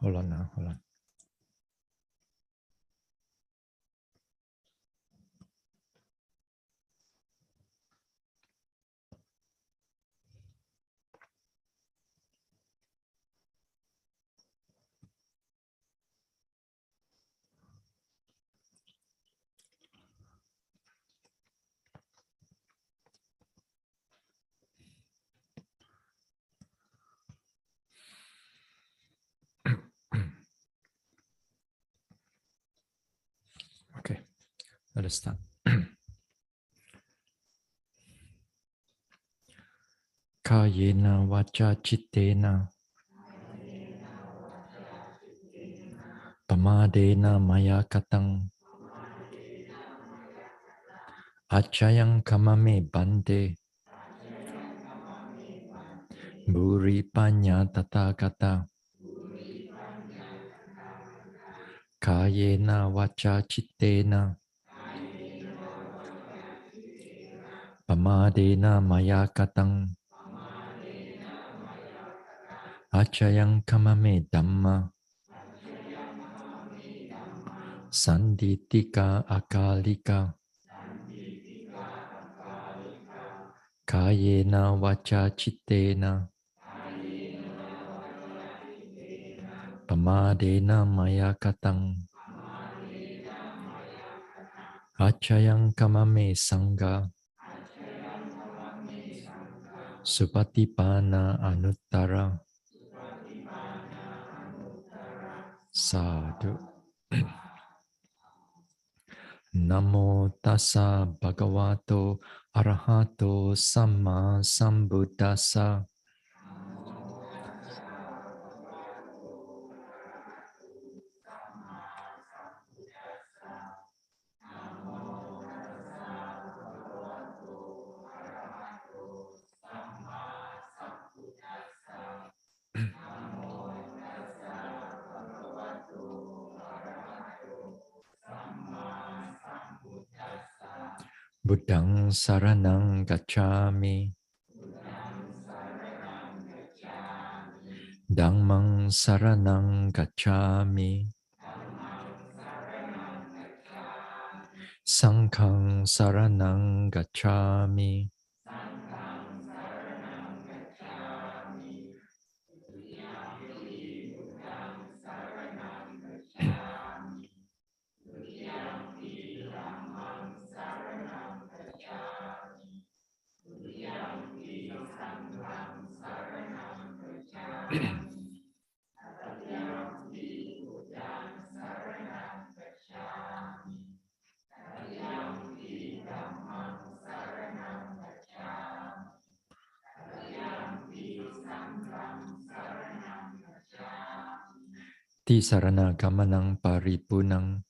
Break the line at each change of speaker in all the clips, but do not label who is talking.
Hold on now, hold on. Okay, let us start. Kayena vacha chittena pamadena maya katang achayang kamame bante buri panya tathagata kayena vacha chittena pamadena maya katang achayang kamame dhamma sanditika akalika kayena vacha chittena pamadena maya katang achayang kamame sangha supatipana anuttara sadhu. Namo tassa bhagavato arahato samma sambuddhassa. Buddhang saranang gacchami. Dhammang saranang gacchami. Sanghang saranang gacchami. Tisarana gamanang paripunang.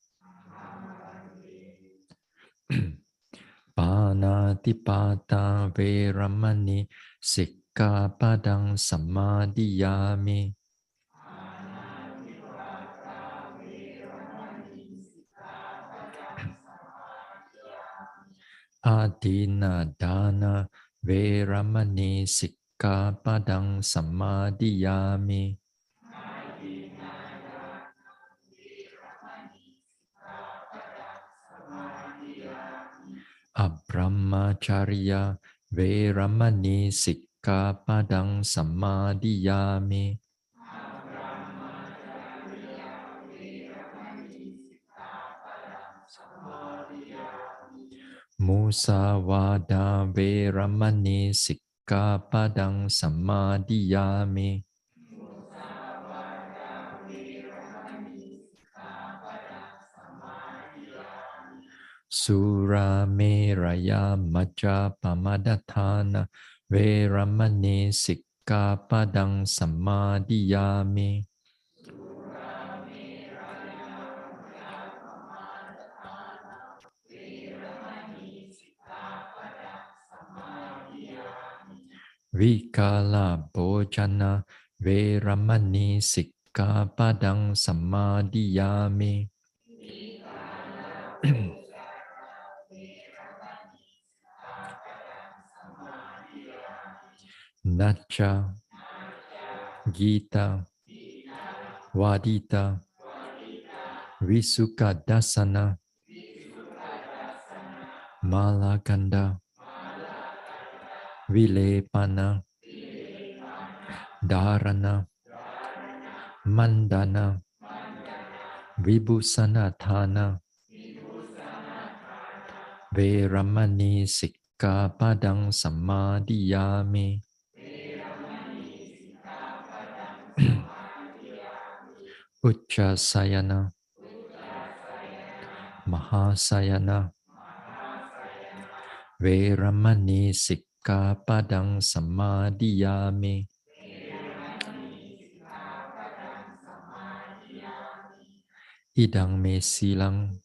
Panatipata veramani sikkhapadang samadhiyami. Adina dana veramani sikkhapadang samadhiyami. Abrahmacharya veramani sikkhapadang samadhiyami. Musavada veramani sikkhapadang samadhiyami. Sura meraya majapamadatthana veramani sikkhapadang samadhiyami. Vikala bhojana veramani sikkhapadang samadhiyami. Nacha, Gita, Vadita, Visuka Dasana, Malakanda, Vilepana, Dharana, Mandana, Vibhusanatana, Veramani Sikkapadang Samadhiyami. Uchasayana, Mahasayana, Veramani Sikkapadang Samadhiyami. Idang me silang,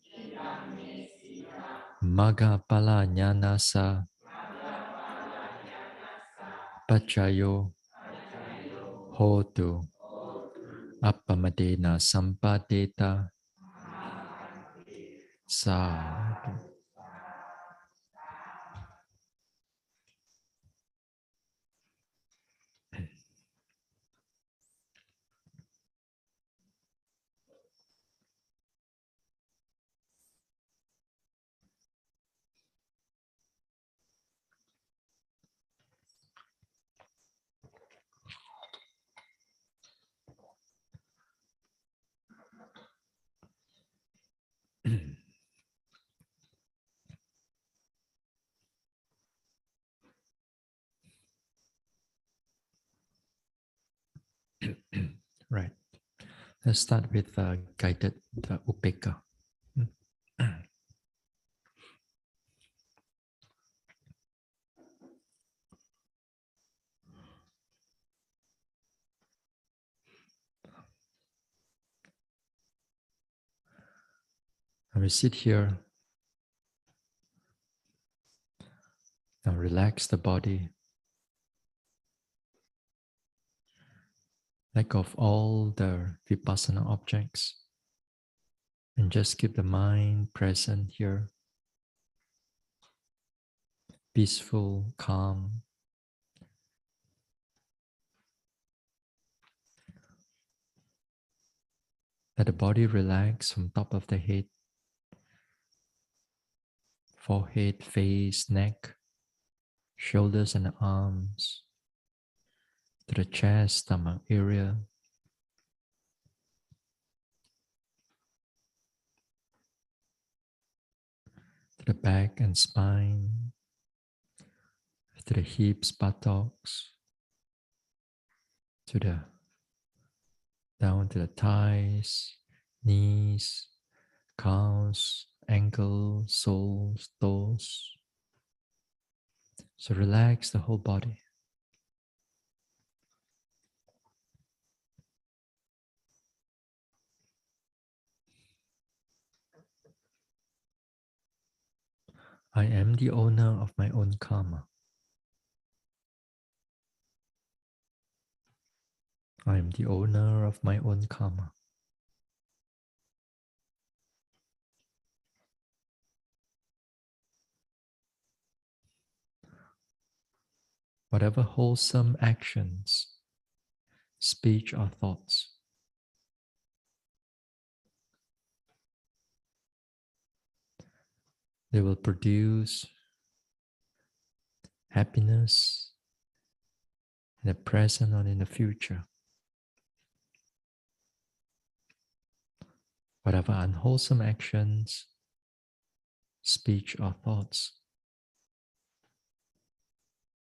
Magapala Nyanasa, Pachayo, Hotu, Appamadena Sampadeta, Sadhu. Right. Let's start with guided upeka. And we sit here and relax the body. Let go of all the vipassana objects and just keep the mind present here, peaceful, calm. Let the body relax from top of the head, forehead, face, neck, shoulders and arms, to the chest, stomach area, to the back and spine, to the hips, buttocks, to the down to the thighs, knees, calves, ankles, soles, toes. So relax the whole body. I am the owner of my own karma. I am the owner of my own karma. Whatever wholesome actions, speech, or thoughts, they will produce happiness in the present or in the future. Whatever unwholesome actions, speech, or thoughts,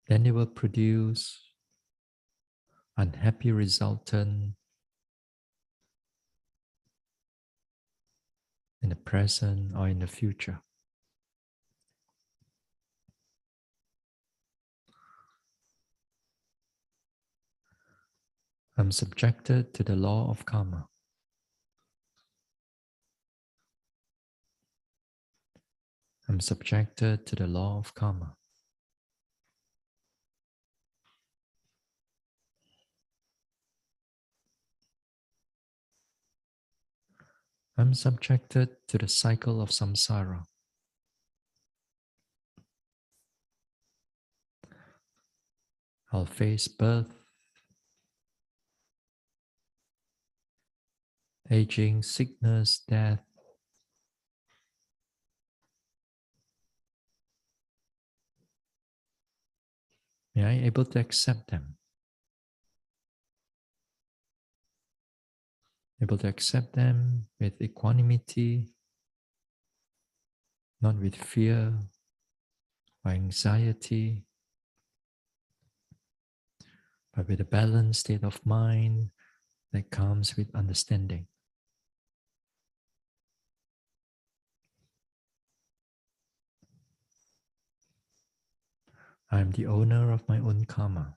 then they will produce unhappy resultant in the present or in the future. I'm subjected to the law of karma. I'm subjected to the law of karma. I'm subjected to the cycle of samsara. I'll face birth, aging, sickness, death. May I able to accept them? Able to accept them with equanimity, not with fear or anxiety, but with a balanced state of mind that comes with understanding. I am the owner of my own karma.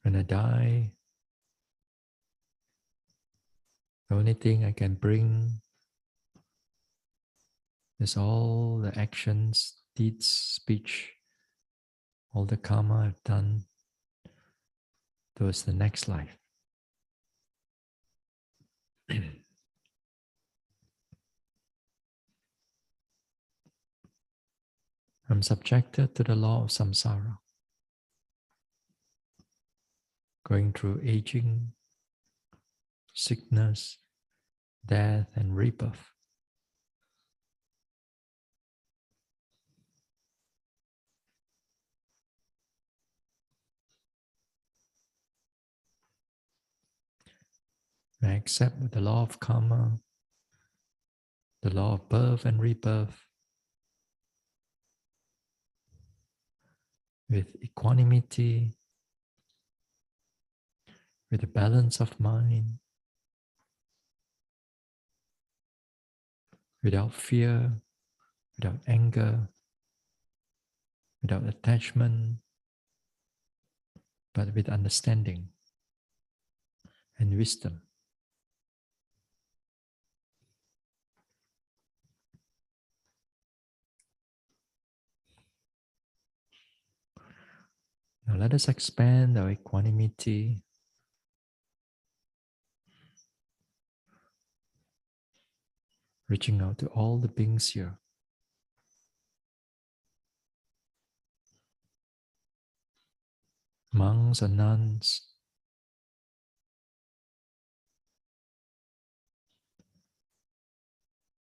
When I die, the only thing I can bring is all the actions, deeds, speech, all the karma I've done towards the next life. I'm subjected to the law of samsara, going through aging, sickness, death, and rebirth. I accept the law of karma, the law of birth and rebirth, with equanimity, with a balance of mind, without fear, without anger, without attachment, but with understanding and wisdom. Now let us expand our equanimity reaching out to all the beings here. Monks and nuns,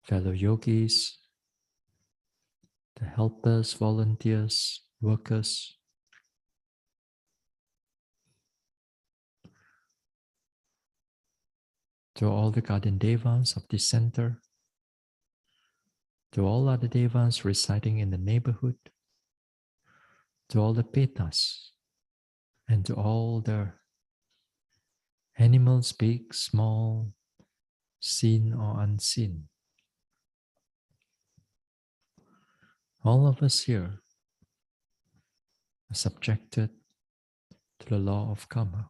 fellow yogis, the helpers, volunteers, workers, to all the guardian devas of this center, to all other devas residing in the neighborhood, to all the petas, and to all the animals, big, small, seen or unseen. All of us here are subjected to the law of karma.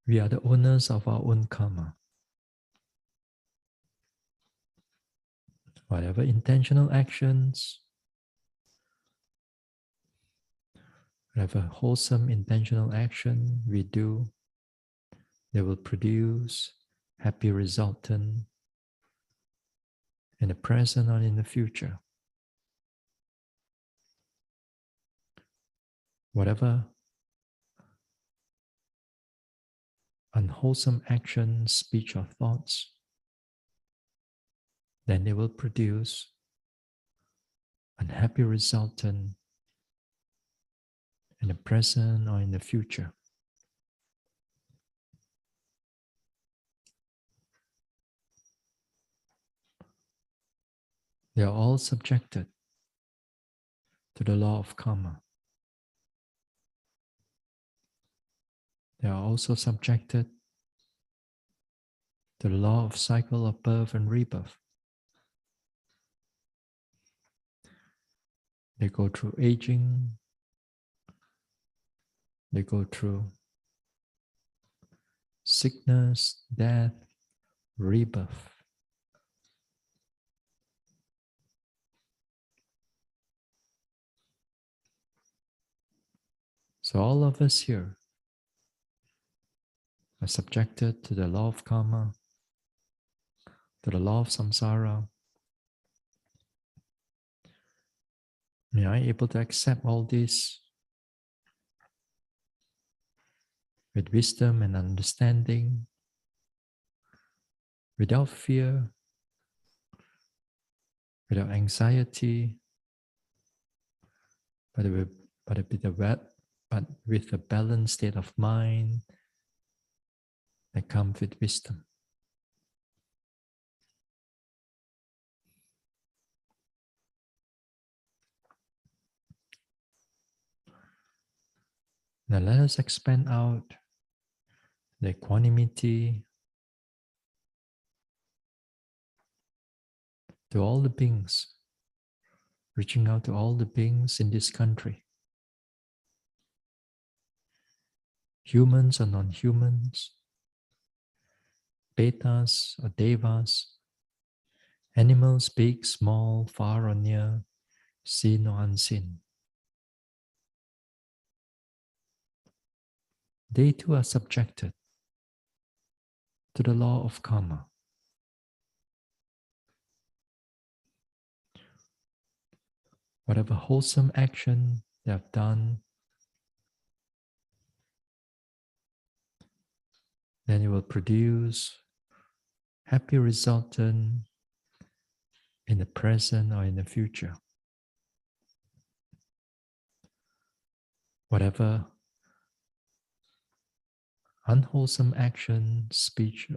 We are the owners of our own karma. Whatever intentional actions, whatever wholesome intentional action we do, they will produce happy resultant in the present or in the future. Whatever unwholesome action, speech, or thoughts, then they will produce unhappy resultant in the present or in the future. They are all subjected to the law of karma. They are also subjected to the law of cycle of birth and rebirth. They go through aging, they go through sickness, death, rebirth. So all of us here are subjected to the law of karma, to the law of samsara. We are able to accept all this with wisdom and understanding, without fear, without anxiety, but with a balanced state of mind that comes with wisdom. Now let us expand out the equanimity to all the beings, reaching out to all the beings in this country, humans or non-humans, betas or devas, animals big, small, far or near, seen or unseen. They too are subjected to the law of karma. Whatever wholesome action they have done, then it will produce happy resultant in the present or in the future. Whatever unwholesome action, speech,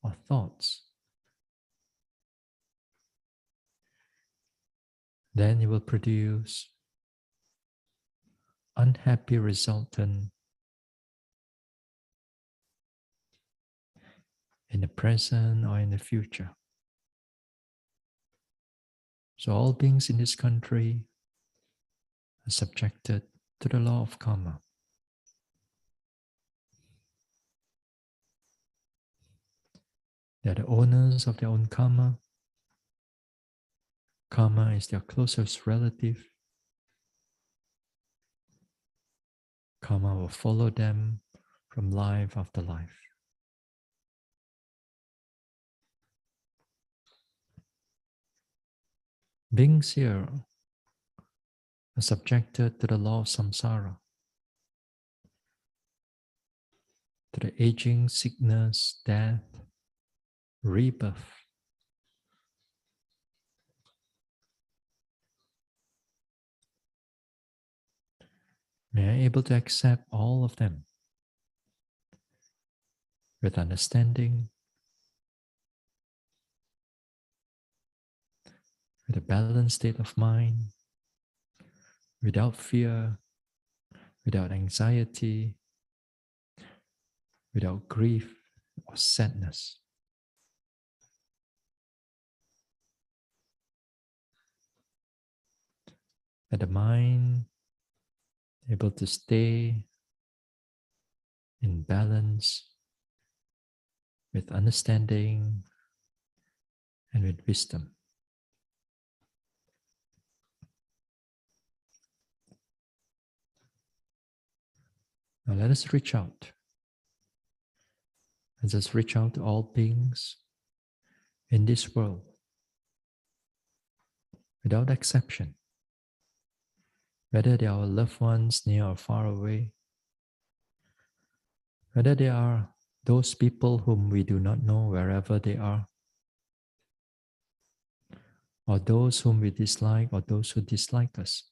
or thoughts, then it will produce unhappy resultant in the present or in the future. So all beings in this country are subjected to the law of karma. They are the owners of their own karma. Karma is their closest relative. Karma will follow them from life after life. Beings here are subjected to the law of samsara, to the aging, sickness, death, rebirth. We are able to accept all of them with understanding, with a balanced state of mind, without fear, without anxiety, without grief or sadness. Let the mind able to stay in balance with understanding and with wisdom. Now let us reach out. Let us reach out to all beings in this world without exception, whether they are our loved ones near or far away, whether they are those people whom we do not know wherever they are, or those whom we dislike or those who dislike us.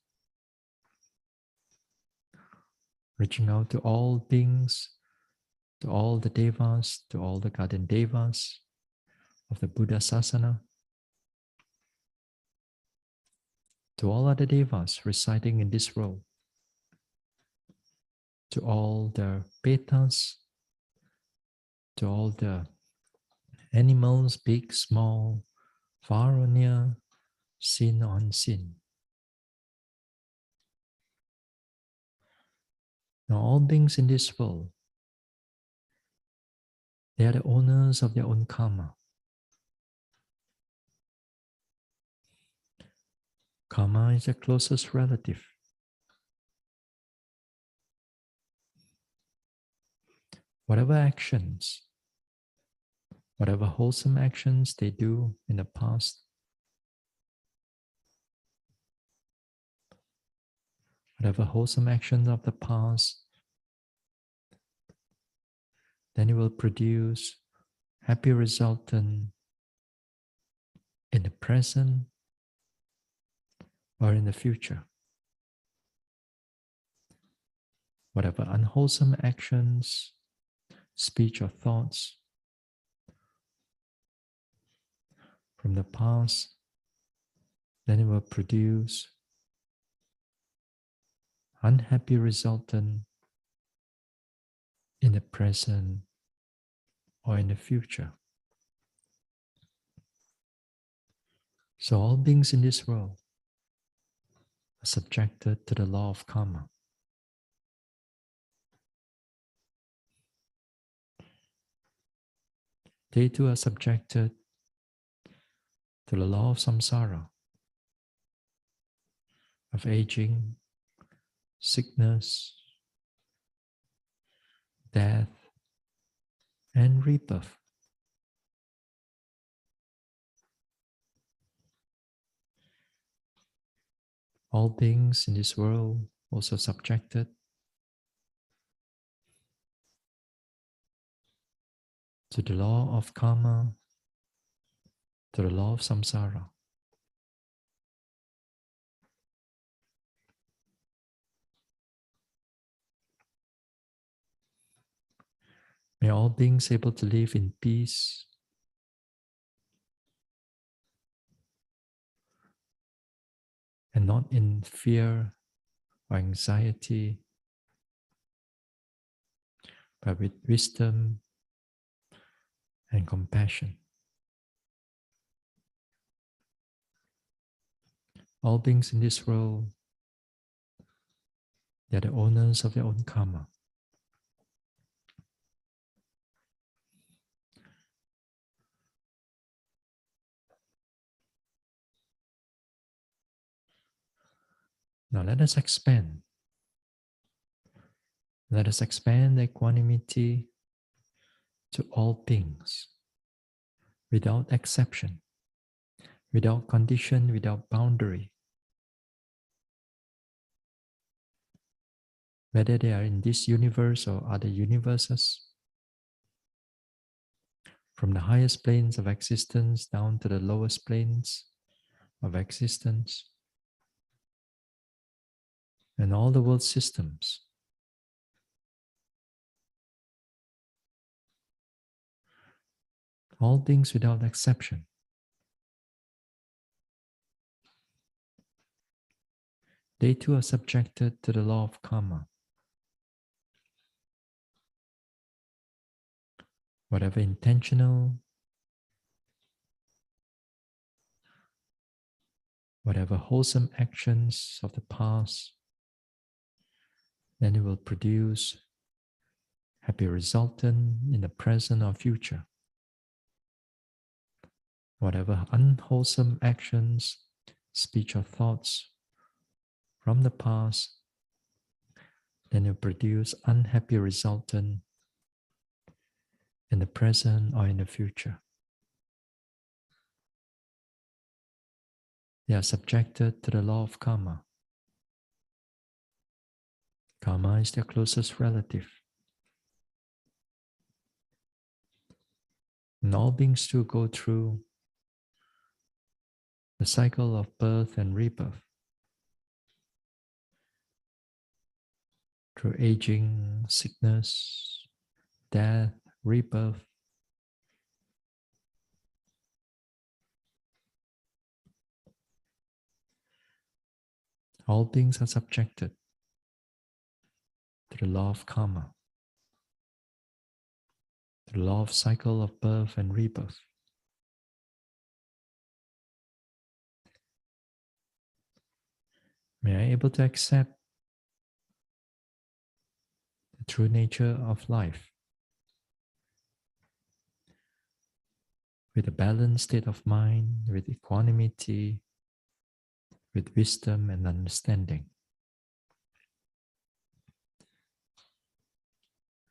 Reaching out to all beings, to all the devas, to all the guardian devas of the Buddha Sasana, to all other devas residing in this world, to all the betas, to all the animals, big, small, far or near, seen or unseen. Now all beings in this world, they are the owners of their own karma. Karma is the closest relative. whatever actions, whatever wholesome actions they do in the past, whatever wholesome actions of the past, then it will produce happy resultant in the present or in the future. Whatever unwholesome actions, speech, or thoughts from the past, then it will produce unhappy resultant in the present or in the future. So all beings in this world are subjected to the law of karma. They too are subjected to the law of samsara, of aging, sickness, death, and rebirth. All beings in this world also subjected to the law of karma, to the law of samsara. May all beings able to live in peace and not in fear or anxiety, but with wisdom and compassion. All beings in this world, they are the owners of their own karma. Now let us expand. Let us expand the equanimity to all beings, without exception, without condition, without boundary. Whether they are in this universe or other universes, from the highest planes of existence down to the lowest planes of existence, and all the world systems. All beings without exception. They too are subjected to the law of karma. Whatever intentional, whatever wholesome actions of the past, then it will produce happy resultant in the present or future. Whatever unwholesome actions, speech, or thoughts from the past, then it will produce unhappy resultant in the present or in the future. They are subjected to the law of karma. Karma is their closest relative. And all beings too go through the cycle of birth and rebirth, through aging, sickness, death, rebirth. All beings are subjected to the law of karma, to the law of cycle of birth and rebirth. May I able to accept the true nature of life with a balanced state of mind, with equanimity, with wisdom and understanding.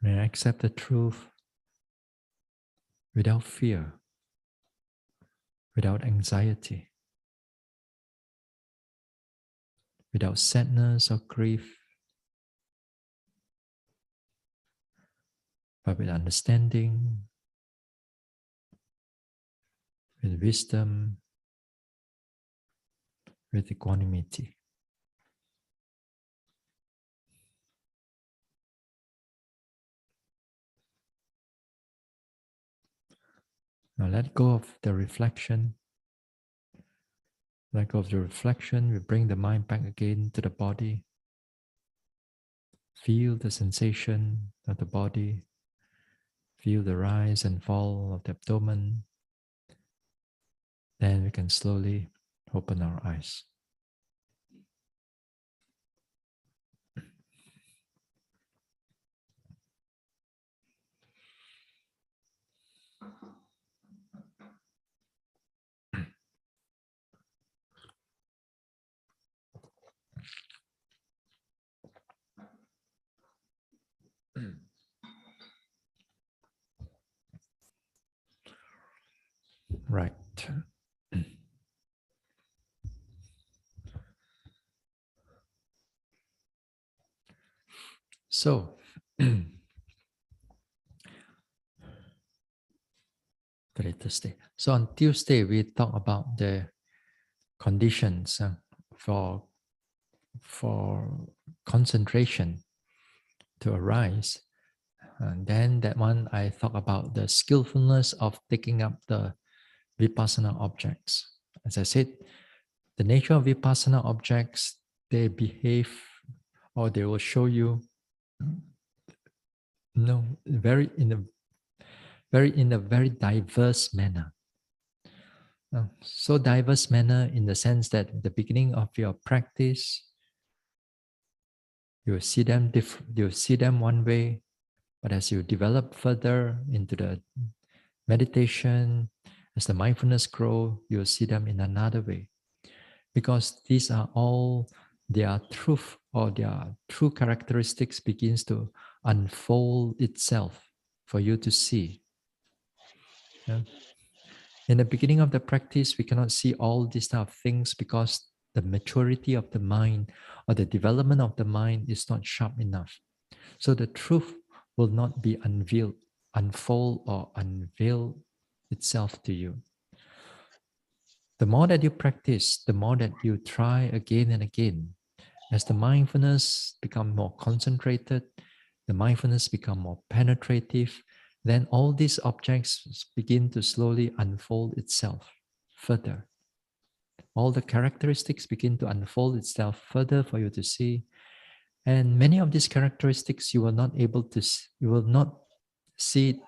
May I accept the truth without fear, without anxiety, without sadness or grief, but with understanding, with wisdom, with equanimity. Now let go of the reflection. Let go of the reflection. We bring the mind back again to the body. Feel the sensation of the body. Feel the rise and fall of the abdomen. Then we can slowly open our eyes. Right. So, today Thursday. So on Tuesday, we talk about the conditions for concentration to arise. And then that one, I talk about the skillfulness of taking up the vipassana objects. As I said, the nature of vipassana objects, they behave or they will show you very in a very diverse manner. So diverse manner in the sense that at the beginning of your practice, you will see them you will see them one way, but as you develop further into the meditation, as the mindfulness grow, you will see them in another way. Because these are all their truth or their true characteristics begins to unfold itself for you to see. Yeah. In the beginning of the practice, we cannot see all these type of things because the maturity of the mind or the development of the mind is not sharp enough. So the truth will not be unfold or unveil itself to you. The more that you practice, the more that you try again and again. As the mindfulness become more concentrated, the mindfulness become more penetrative, then all these objects begin to slowly unfold itself further. All the characteristics begin to unfold itself further for you to see. And many of these characteristics you will not see it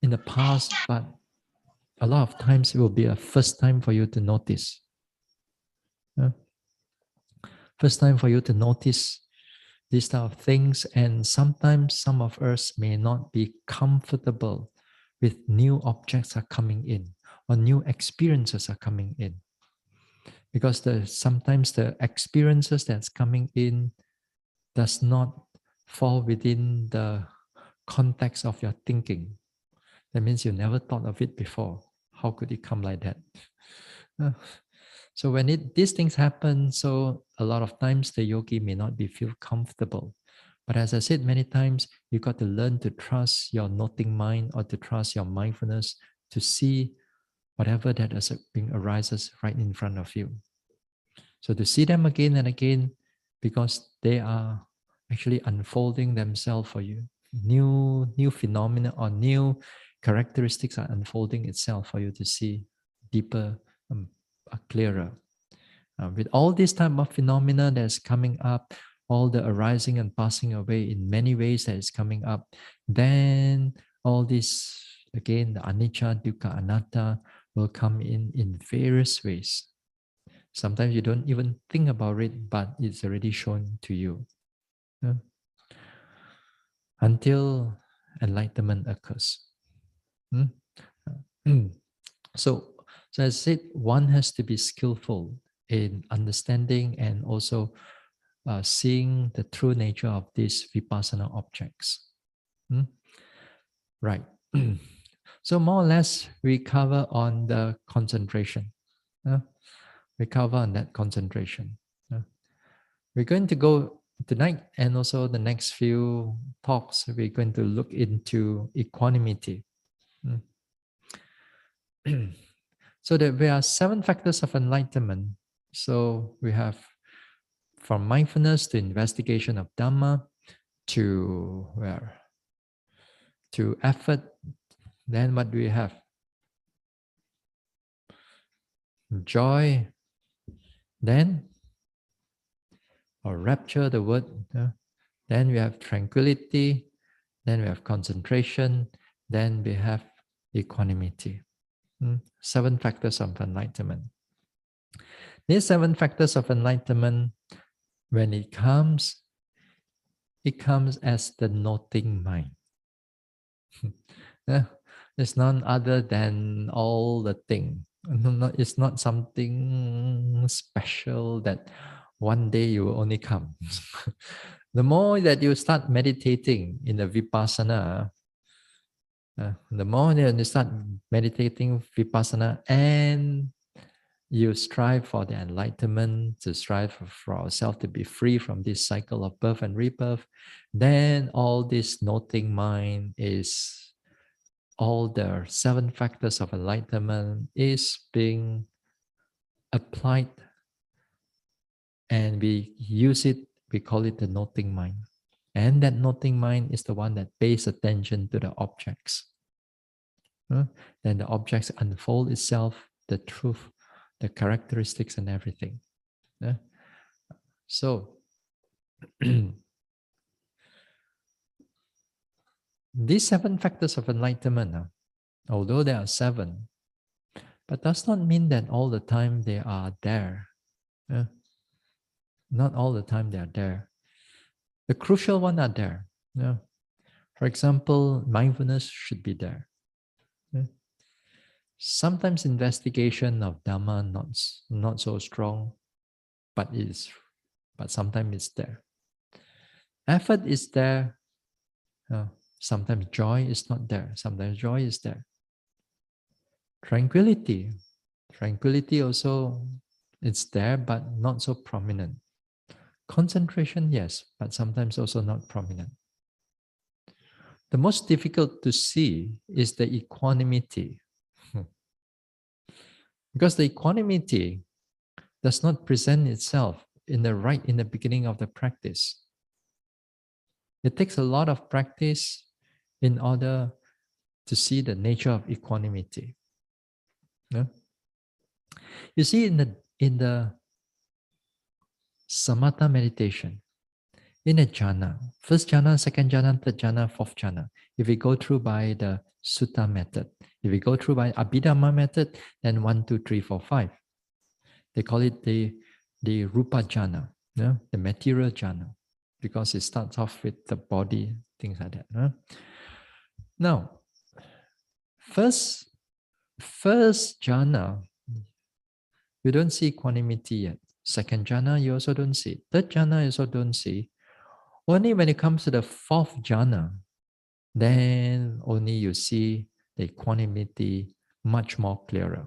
in the past, but a lot of times it will be a first time for you to notice. First time for you to notice these type of things, and sometimes some of us may not be comfortable with new objects are coming in or new experiences are coming in, because sometimes the experiences that's coming in does not fall within the context of your thinking. That means you never thought of it before. How could it come like that? So when these things happen, so a lot of times the yogi may not be feel comfortable. But as I said many times, you got to learn to trust your noting mind or to trust your mindfulness to see whatever that is being arises right in front of you. So to see them again and again, because they are actually unfolding themselves for you. New phenomena or new characteristics are unfolding itself for you to see deeper, clearer. With all this type of phenomena that's coming up, all the arising and passing away in many ways that is coming up, then all this, again, the anicca, dukkha, anatta will come in various ways. Sometimes you don't even think about it, but it's already shown to you. Yeah. Until enlightenment occurs. So as I said, one has to be skillful in understanding and also seeing the true nature of these vipassana objects. Hmm? Right. So more or less, we cover on the concentration. We cover on that concentration. We're going to go tonight and also the next few talks, we're going to look into equanimity. So there are 7 factors of enlightenment. So we have from mindfulness to investigation of Dhamma to where? To effort. Then what do we have? Joy. Then or rapture, the word. Then we have tranquility. Then we have concentration. Then we have equanimity. 7 factors of enlightenment. These 7 factors of enlightenment, when it comes as the noting mind. It's none other than all the thing. It's not something special that one day you will only come. The more that you start meditating in the vipassana, the more that you start meditating vipassana and you strive for the enlightenment, to strive for ourselves to be free from this cycle of birth and rebirth, then all this noting mind is all the 7 factors of enlightenment is being applied, and we use it, we call it the noting mind. And that noting mind is the one that pays attention to the objects. Then the objects unfold itself, the truth, the characteristics and everything. So these 7 factors of enlightenment, although there are 7, but does not mean that all the time they are there. Not all the time they are there. The crucial ones are there. For example, mindfulness should be there. Sometimes investigation of Dhamma not so strong, but sometimes it's there. Effort is there. Sometimes joy is not there. Sometimes joy is there. Tranquility also, it's there, but not so prominent. Concentration, yes, but sometimes also not prominent. The most difficult to see is the equanimity. Because the equanimity does not present itself in the beginning of the practice. It takes a lot of practice in order to see the nature of equanimity. You see, in the samatha meditation, in a jhana, first jhana, second jhana, third jhana, fourth jhana, if we go through by the sutta method, if we go through by Abhidhamma method, then 1, 2, 3, 4, 5. They call it the rupa jhana, the material jhana, because it starts off with the body, things like that. Now, first jhana, you don't see equanimity yet. Second jhana, you also don't see. Third jhana, you also don't see. Only when it comes to the 4th jhana, then only you see the equanimity much more clearer.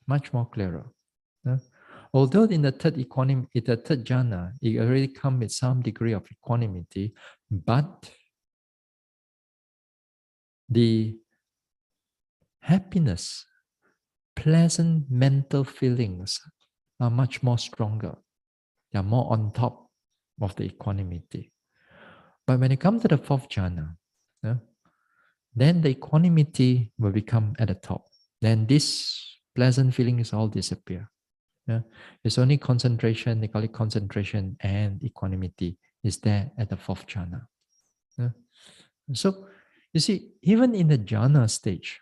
Much more clearer. Although in the third jhana, it already comes with some degree of equanimity, but the happiness, pleasant mental feelings are much more stronger. They are more on top of the equanimity. But when it comes to the 4th jhana, then the equanimity will become at the top. Then this pleasant feelings all disappear. It's only concentration, they call it concentration, and equanimity is there at the 4th jhana. So, you see, even in the jhana stage,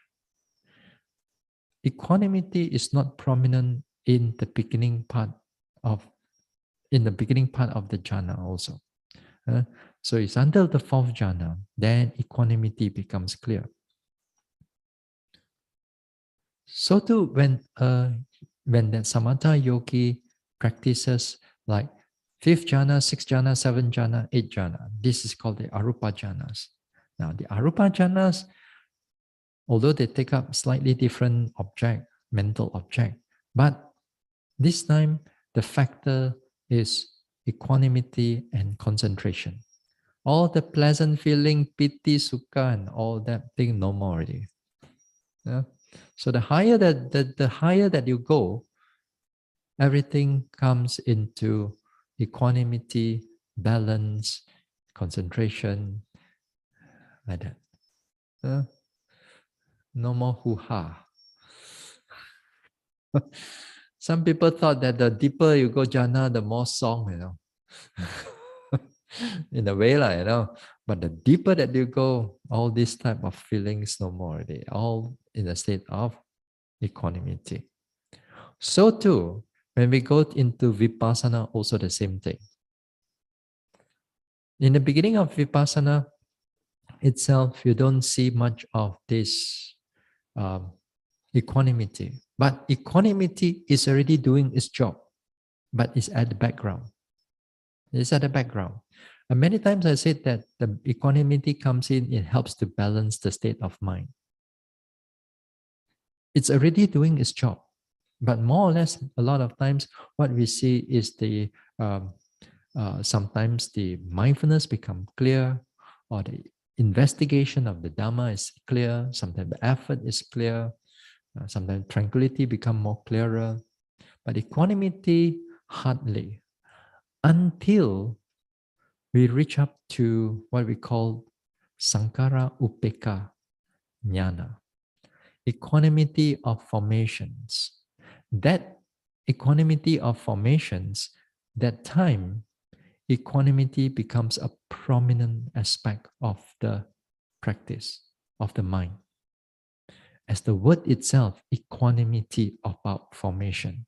equanimity is not prominent in the beginning part of the jhana also. So it's until the 4th jhana, then equanimity becomes clear. So too, when that samatha yogi practices like 5th jhana, 6th jhana, 7th jhana, 8th jhana, this is called the arupa jhanas. Now, the arupa jhanas, although they take up slightly different object, mental object, but this time the factor is equanimity and concentration. All the pleasant feeling, piti, sukha, and all that thing, no more already. Yeah? So the higher the higher that you go, everything comes into equanimity, balance, concentration, like that. No more hoo-ha. Some people thought that the deeper you go jhana, the more song, in a way, But the deeper that you go, all these type of feelings no more. They all in a state of equanimity. So too, when we go into vipassana, also the same thing. In the beginning of vipassana itself, you don't see much of this um, equanimity. But equanimity is already doing its job, but it's at the background. It's at the background. And many times I said that the equanimity comes in, it helps to balance the state of mind. It's already doing its job. But more or less, a lot of times, what we see is the sometimes the mindfulness become clear, or the investigation of the Dhamma is clear. Sometimes the effort is clear. Sometimes tranquility become more clearer. But equanimity, hardly, until we reach up to what we call Sankara Upeka Jnana, equanimity of formations. That equanimity of formations, that time, equanimity becomes a prominent aspect of the practice of the mind. As the word itself, equanimity about formation.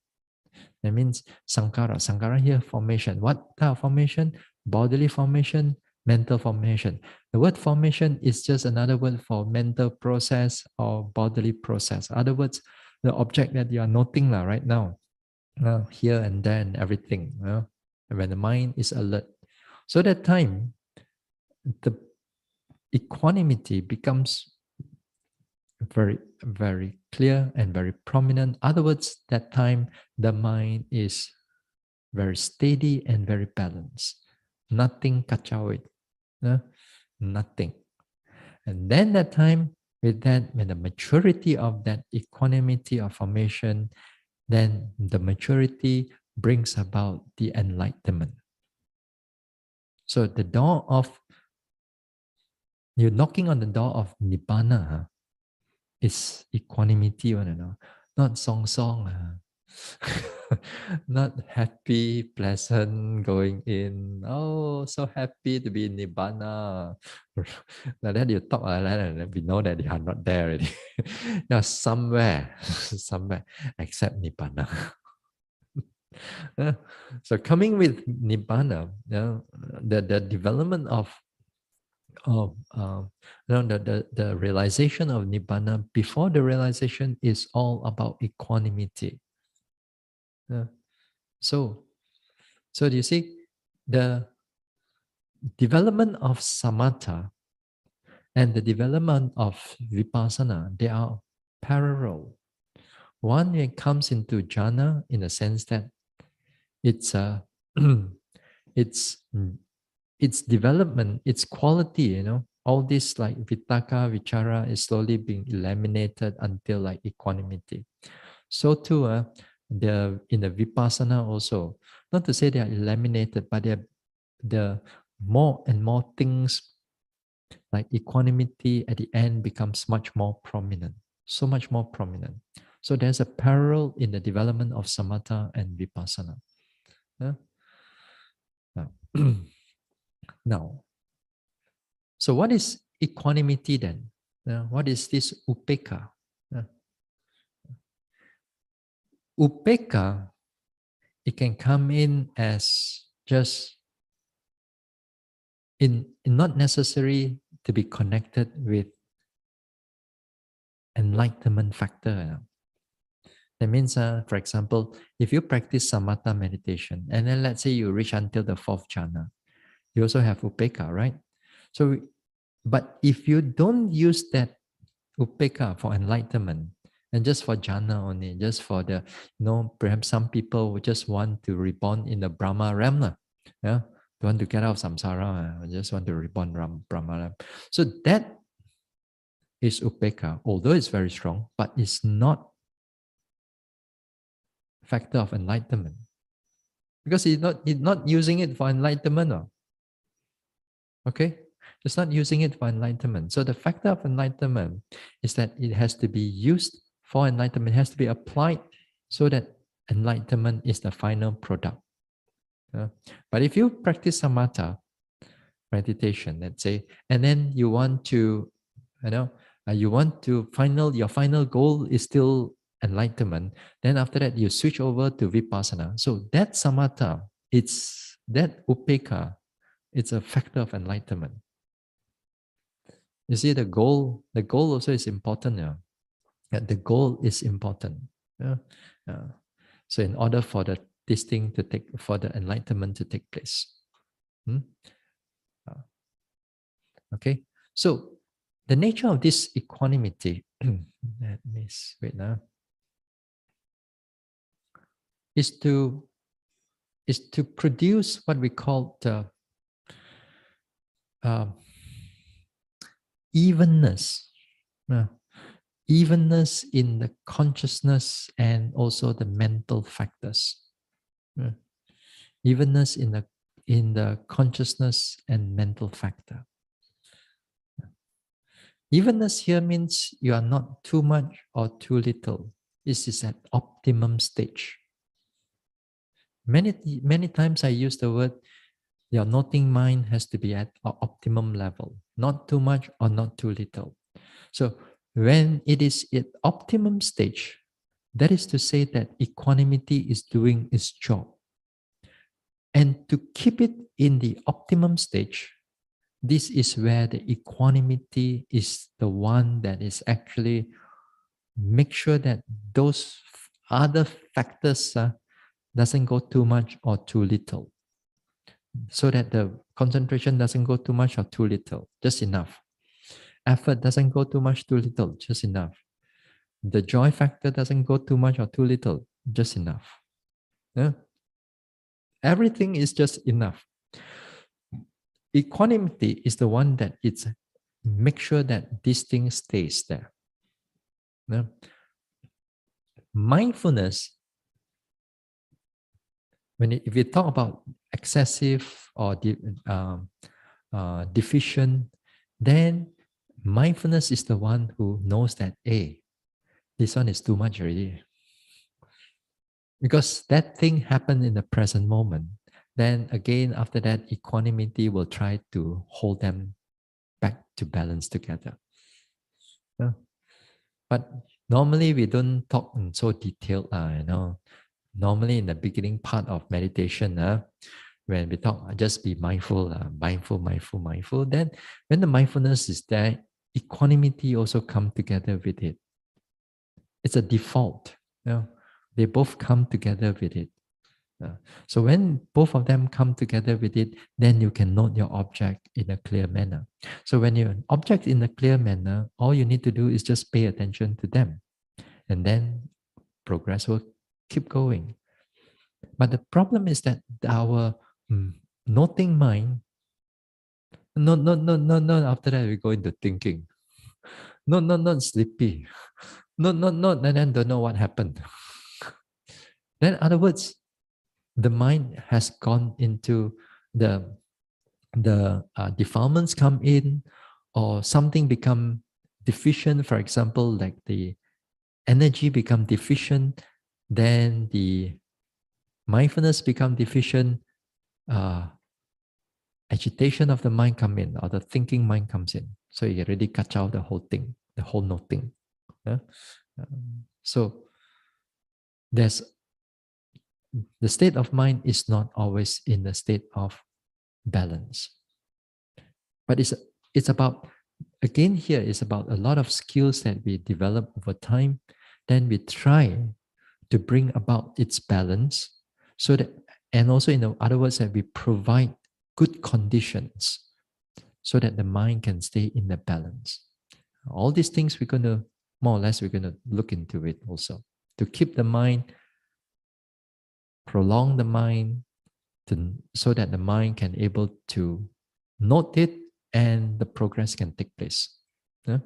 That means sankara. Sankara here, formation. What type of formation? Bodily formation, mental formation. The word formation is just another word for mental process or bodily process. Other words, the object that you are noting right now, here and there and everything. When the mind is alert. So that time, the equanimity becomes very, very clear and very prominent. Other words, that time the mind is very steady and very balanced. Nothing kacau it. Nothing. And then that time, with that, when the maturity of that equanimity of formation, then the maturity brings about the enlightenment. So the door of, you're knocking on the door of Nibbana, is equanimity, not song. Not happy, pleasant going in. Oh, so happy to be in Nibbana. Like that you talk like that, and we know that you are not there already. You're somewhere, somewhere except Nibbana. So coming with Nibbana, the development of the realization of Nibbana, before the realization is all about equanimity. So do you see the development of samatha and the development of vipassana, they are parallel. One, it comes into jhana in the sense that it's a its development, its quality, all this like vitaka, vichara is slowly being eliminated until like equanimity. So too, in the vipassana also, not to say they are eliminated, but the more and more things like equanimity at the end becomes much more prominent, so much more prominent. So there's a parallel in the development of samatha and vipassana. Yeah? Now, so what is equanimity then? What is this upeka? Upeka, it can come in as just in not necessary to be connected with enlightenment factor. That means, for example, if you practice samatha meditation, and then let's say you reach until the fourth jhana, you also have upeka, right? So But if you don't use that upeka for enlightenment and just for jhana only, just for the, perhaps some people would just want to reborn in the Brahma realm. Yeah, they want to get out of samsara, just want to reborn Brahma realm. So that is upeka, although it's very strong, but it's not factor of enlightenment. Because he's not using it for enlightenment. Okay? It's not using it for enlightenment. So the factor of enlightenment is that it has to be used for enlightenment, it has to be applied so that enlightenment is the final product. But if you practice samatha meditation, let's say, and then you want to, your final goal is still enlightenment, then after that you switch over to vipassana. So that samatha, it's that upeka, it's a factor of enlightenment. You see, the goal also is important. Yeah, the goal is important. Yeah. So in order for for the enlightenment to take place. Okay. So the nature of this equanimity, let me wait now, is to produce what we call the evenness. Evenness in the consciousness and also the mental factors. Evenness in the consciousness and mental factor. Evenness here means you are not too much or too little. This is at optimum stage. Many times I use the word, your noting mind has to be at an optimum level, not too much or not too little. So when it is at optimum stage, that is to say that equanimity is doing its job. And to keep it in the optimum stage, this is where the equanimity is the one that is actually make sure that those other factors doesn't go too much or too little. So that the concentration doesn't go too much or too little, just enough. Effort doesn't go too much, too little, just enough. The joy factor doesn't go too much or too little, just enough. Yeah? Everything is just enough. Equanimity is the one that it's make sure that this thing stays there. Yeah? Mindfulness, if you talk about excessive or deficient, then mindfulness is the one who knows that, hey, this one is too much already. Because that thing happened in the present moment. Then again, after that, equanimity will try to hold them back to balance together. Yeah. But normally we don't talk in so detailed, Normally in the beginning part of meditation, when we talk, just be mindful, mindful. Then when the mindfulness is there, equanimity also come together with it. It's a default. They both come together with it. So when both of them come together with it, then you can note your object in a clear manner. So when you're an object in a clear manner, all you need to do is just pay attention to them. And then progress will keep going. But the problem is that our noting mind, no, after that we go into thinking. Not sleepy. No, and then don't know what happened. Then in other words, the mind has gone into the defilements come in, or something become deficient. For example, like the energy become deficient, then the mindfulness become deficient, agitation of the mind come in, or the thinking mind comes in. So you already cut out the whole thing, the whole noting. So there's the state of mind is not always in the state of balance. But it's about, again here, it's about a lot of skills that we develop over time. Then we try to bring about its balance, so that, and also in other words, that we provide good conditions so that the mind can stay in the balance. All these things we're going to, more or less, we're going to look into it also. To keep the mind, prolong the mind, so that the mind can able to note it and the progress can take place. Yeah?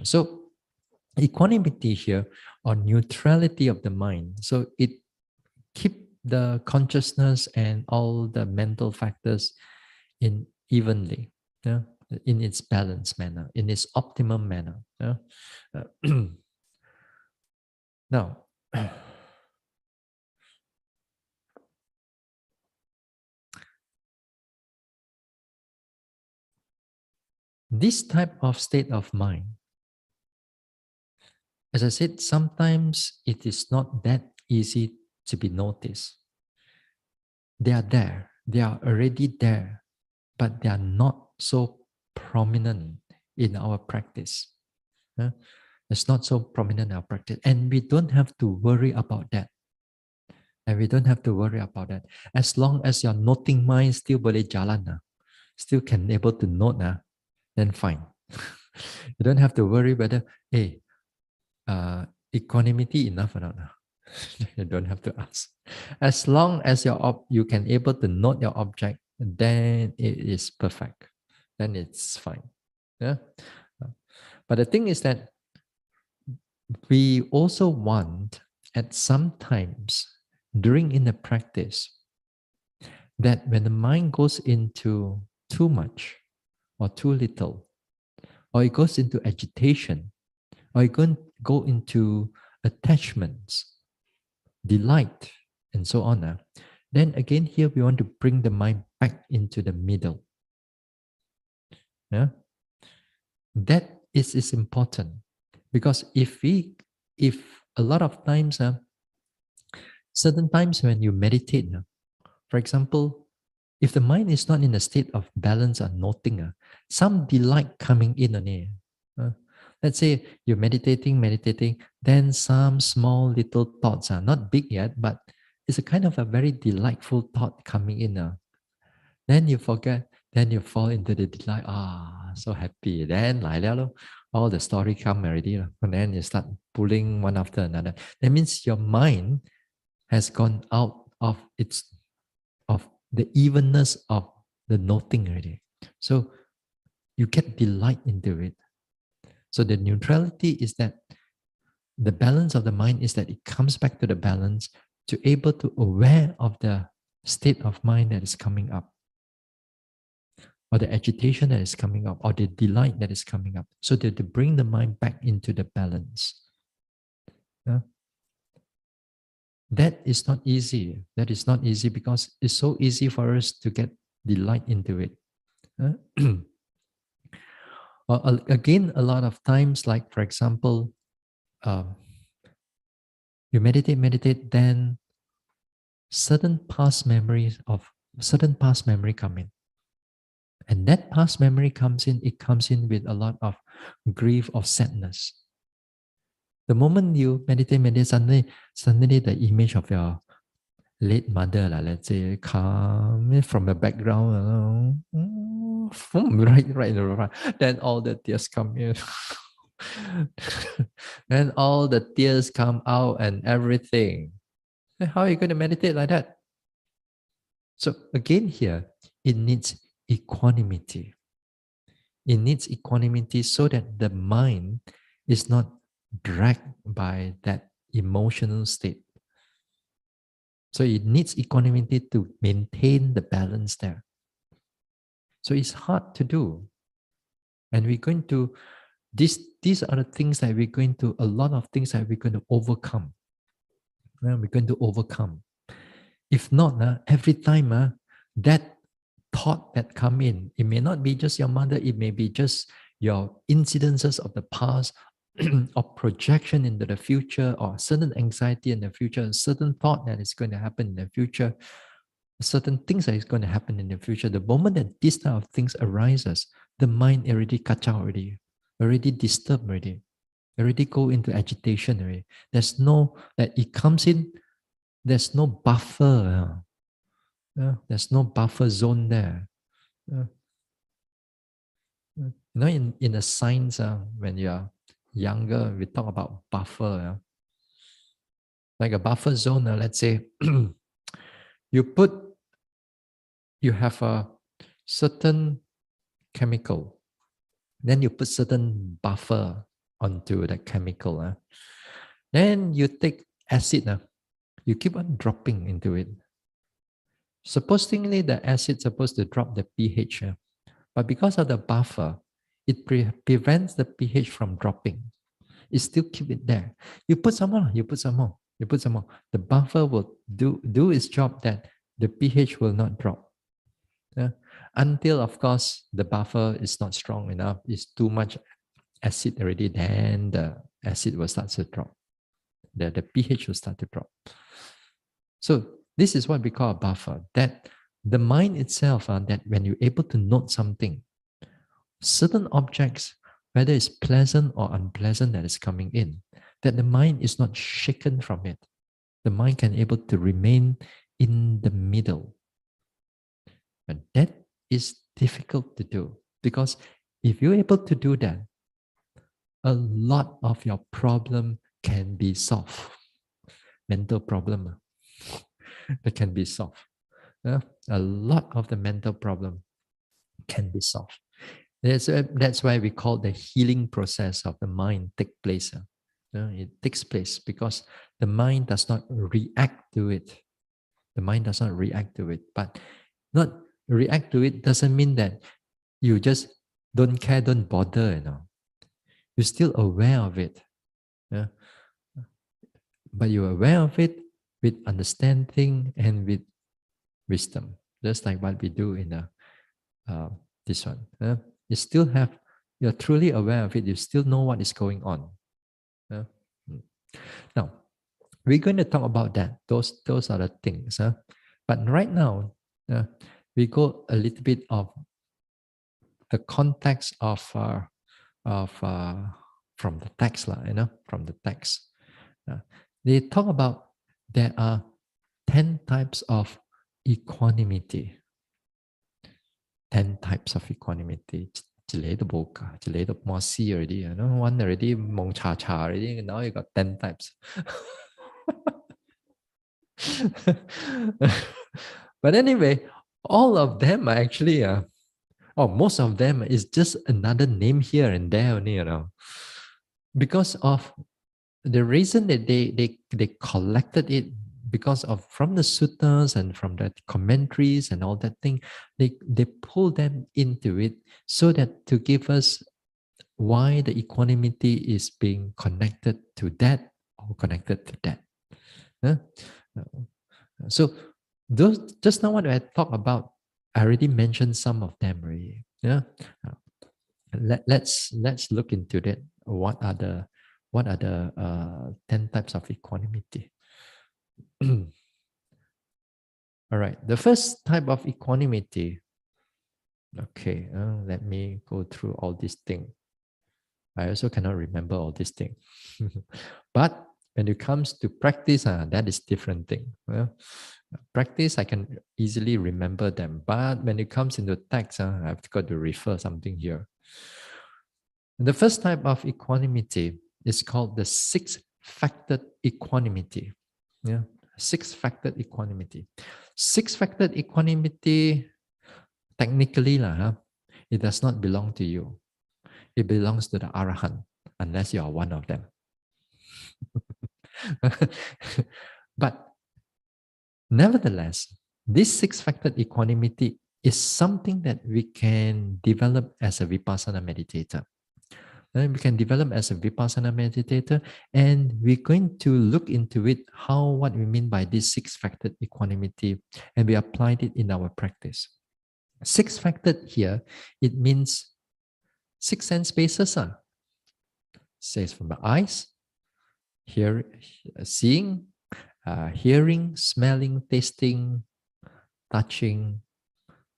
So equanimity here, or neutrality of the mind. So it keep the consciousness and all the mental factors in evenly, yeah? In its balanced manner, in its optimum manner. Yeah? Now, this type of state of mind, as I said, sometimes it is not that easy to be noticed. They are there, they are already there, but they are not so prominent in our practice. Yeah? It's not so prominent in our practice, and we don't have to worry about that. And we don't have to worry about that. As long as your noting mind still boleh jalan, still can able to note, then fine. You don't have to worry whether, hey, equanimity enough or not. You don't have to ask. As long as you can able to note your object, then it is perfect. Then it's fine. Yeah. But the thing is that we also want at some times during in the practice that when the mind goes into too much or too little, or it goes into agitation, or it go into attachments, delight, and so on, then again here we want to bring the mind back into the middle. Yeah, that is important, because if a lot of times, certain times when you meditate, for example, if the mind is not in a state of balance or noting, some delight coming in on it. Let's say you're meditating, then some small little thoughts are not big yet, but it's a kind of a very delightful thought coming in. Then you forget, then you fall into the delight. So happy. Then like that, all the story come already. And then you start pulling one after another. That means your mind has gone out of the evenness of the noting already. So you get delight into it. So the neutrality is that the balance of the mind is that it comes back to the balance, to able to aware of the state of mind that is coming up, or the agitation that is coming up, or the delight that is coming up, so that to bring the mind back into the balance. Yeah? That is not easy. That is not easy, because it's so easy for us to get delight into it. Again, a lot of times, like for example, um, you meditate, then certain past memory come in, and that past memory comes in. It comes in with a lot of grief or sadness. The moment you meditate, suddenly the image of your late mother, let's say, come from the background, right. Then all the tears come in. Then all the tears come out and everything. Then how are you going to meditate like that? So again here, it needs equanimity. It needs equanimity so that the mind is not dragged by that emotional state. So it needs equanimity to maintain the balance there. So it's hard to do. And we're going to, these are the things that we're going to, a lot of things that we're going to overcome. We're going to overcome. If not, every time that thought that come in, it may not be just your mother, it may be just your incidences of the past, or projection into the future, or certain anxiety in the future, certain thought that is going to happen in the future, certain things that is going to happen in the future. The moment that these type of things arises, the mind already kacau already disturbed already go into agitation already. There's no, that it comes in, there's no buffer. There's no buffer zone there. You know, in the science, when you are younger, we talk about buffer. Like a buffer zone, let's say you put, you have a certain chemical, then you put certain buffer onto the chemical. Then you take acid, you keep on dropping into it. Supposedly the acid supposed to drop the pH, but because of the buffer, it prevents the pH from dropping. It still keep it there. You put some more, you put some more, you put some more. The buffer will do its job that the pH will not drop. Until, of course, the buffer is not strong enough, it's too much acid already, then the acid will start to drop. The pH will start to drop. So this is what we call a buffer, that the mind itself, that when you're able to note something, certain objects, whether it's pleasant or unpleasant that is coming in, that the mind is not shaken from it. The mind can able to remain in the middle. And that is difficult to do, because if you're able to do that, a lot of your problem can be solved. Mental problem that can be solved. A lot of the mental problem can be solved. That's why we call the healing process of the mind take place. It takes place because the mind does not react to it. The mind does not react to it. But not react to it doesn't mean that you just don't care, don't bother, You're still aware of it. Yeah? But you're aware of it with understanding and with wisdom. Just like what we do in this one. You still have, you're truly aware of it. You still know what is going on. Now, we're going to talk about that. Those are the things. But right now, we go a little bit of the context of from the text, from the text. They talk about there are 10 types of equanimity. 10 types of equanimity. 一嚟都冇㗎，一嚟都冇試 already. One already 蒙查查 already. Now you got 10 types. But anyway, all of them are actually, most of them is just another name here and there only, because of the reason that they collected it, because of from the suttas and from the commentaries and all that thing, they pull them into it so that to give us why the equanimity is being connected to that or connected to that. So those, just now what I talked about, I already mentioned some of them already. Let's look into that. What are the 10 types of equanimity? All right, the first type of equanimity. Okay, let me go through all these things. I also cannot remember all these things. But when it comes to practice, that is different thing. Practice, I can easily remember them. But when it comes into text, I've got to refer something here. The first type of equanimity is called the six-factored equanimity. Six-factored equanimity. Six-factored equanimity, technically, it does not belong to you. It belongs to the Arahant, unless you are one of them. But nevertheless, this six-factored equanimity is something that we can develop as a Vipassana meditator. And we can develop as a Vipassana meditator, and we're going to look into it, what we mean by this six-factored equanimity, and we applied it in our practice. Six-factored here, it means 6 sense spaces. Says from the eyes, seeing, hearing, smelling, tasting, touching,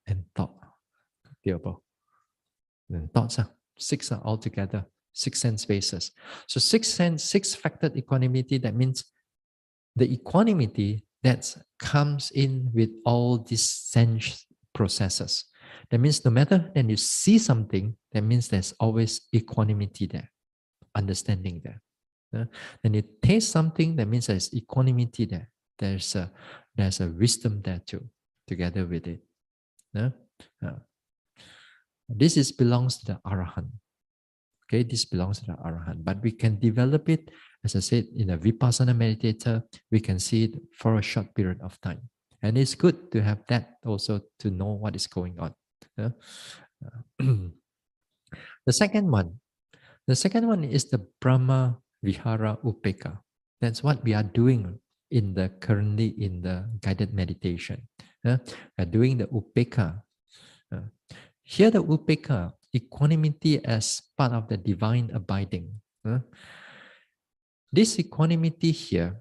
and thought. And thoughts, 6 are altogether, 6 sense spaces. So six-factored equanimity, that means the equanimity that comes in with all these sense processes. That means no matter when you see something, that means there's always equanimity there, understanding there. When you taste something, that means there's equanimity there. There's a wisdom there too, together with it. This is belongs to the Arahant. Okay, this belongs to the Arahant. But we can develop it, as I said, in a Vipassana meditator, we can see it for a short period of time. And it's good to have that also to know what is going on. The second one is the Brahma Vihara Upeka. That's what we are doing currently in the guided meditation. We are doing the Upeka. Here the Upeka, equanimity as part of the divine abiding. This equanimity here,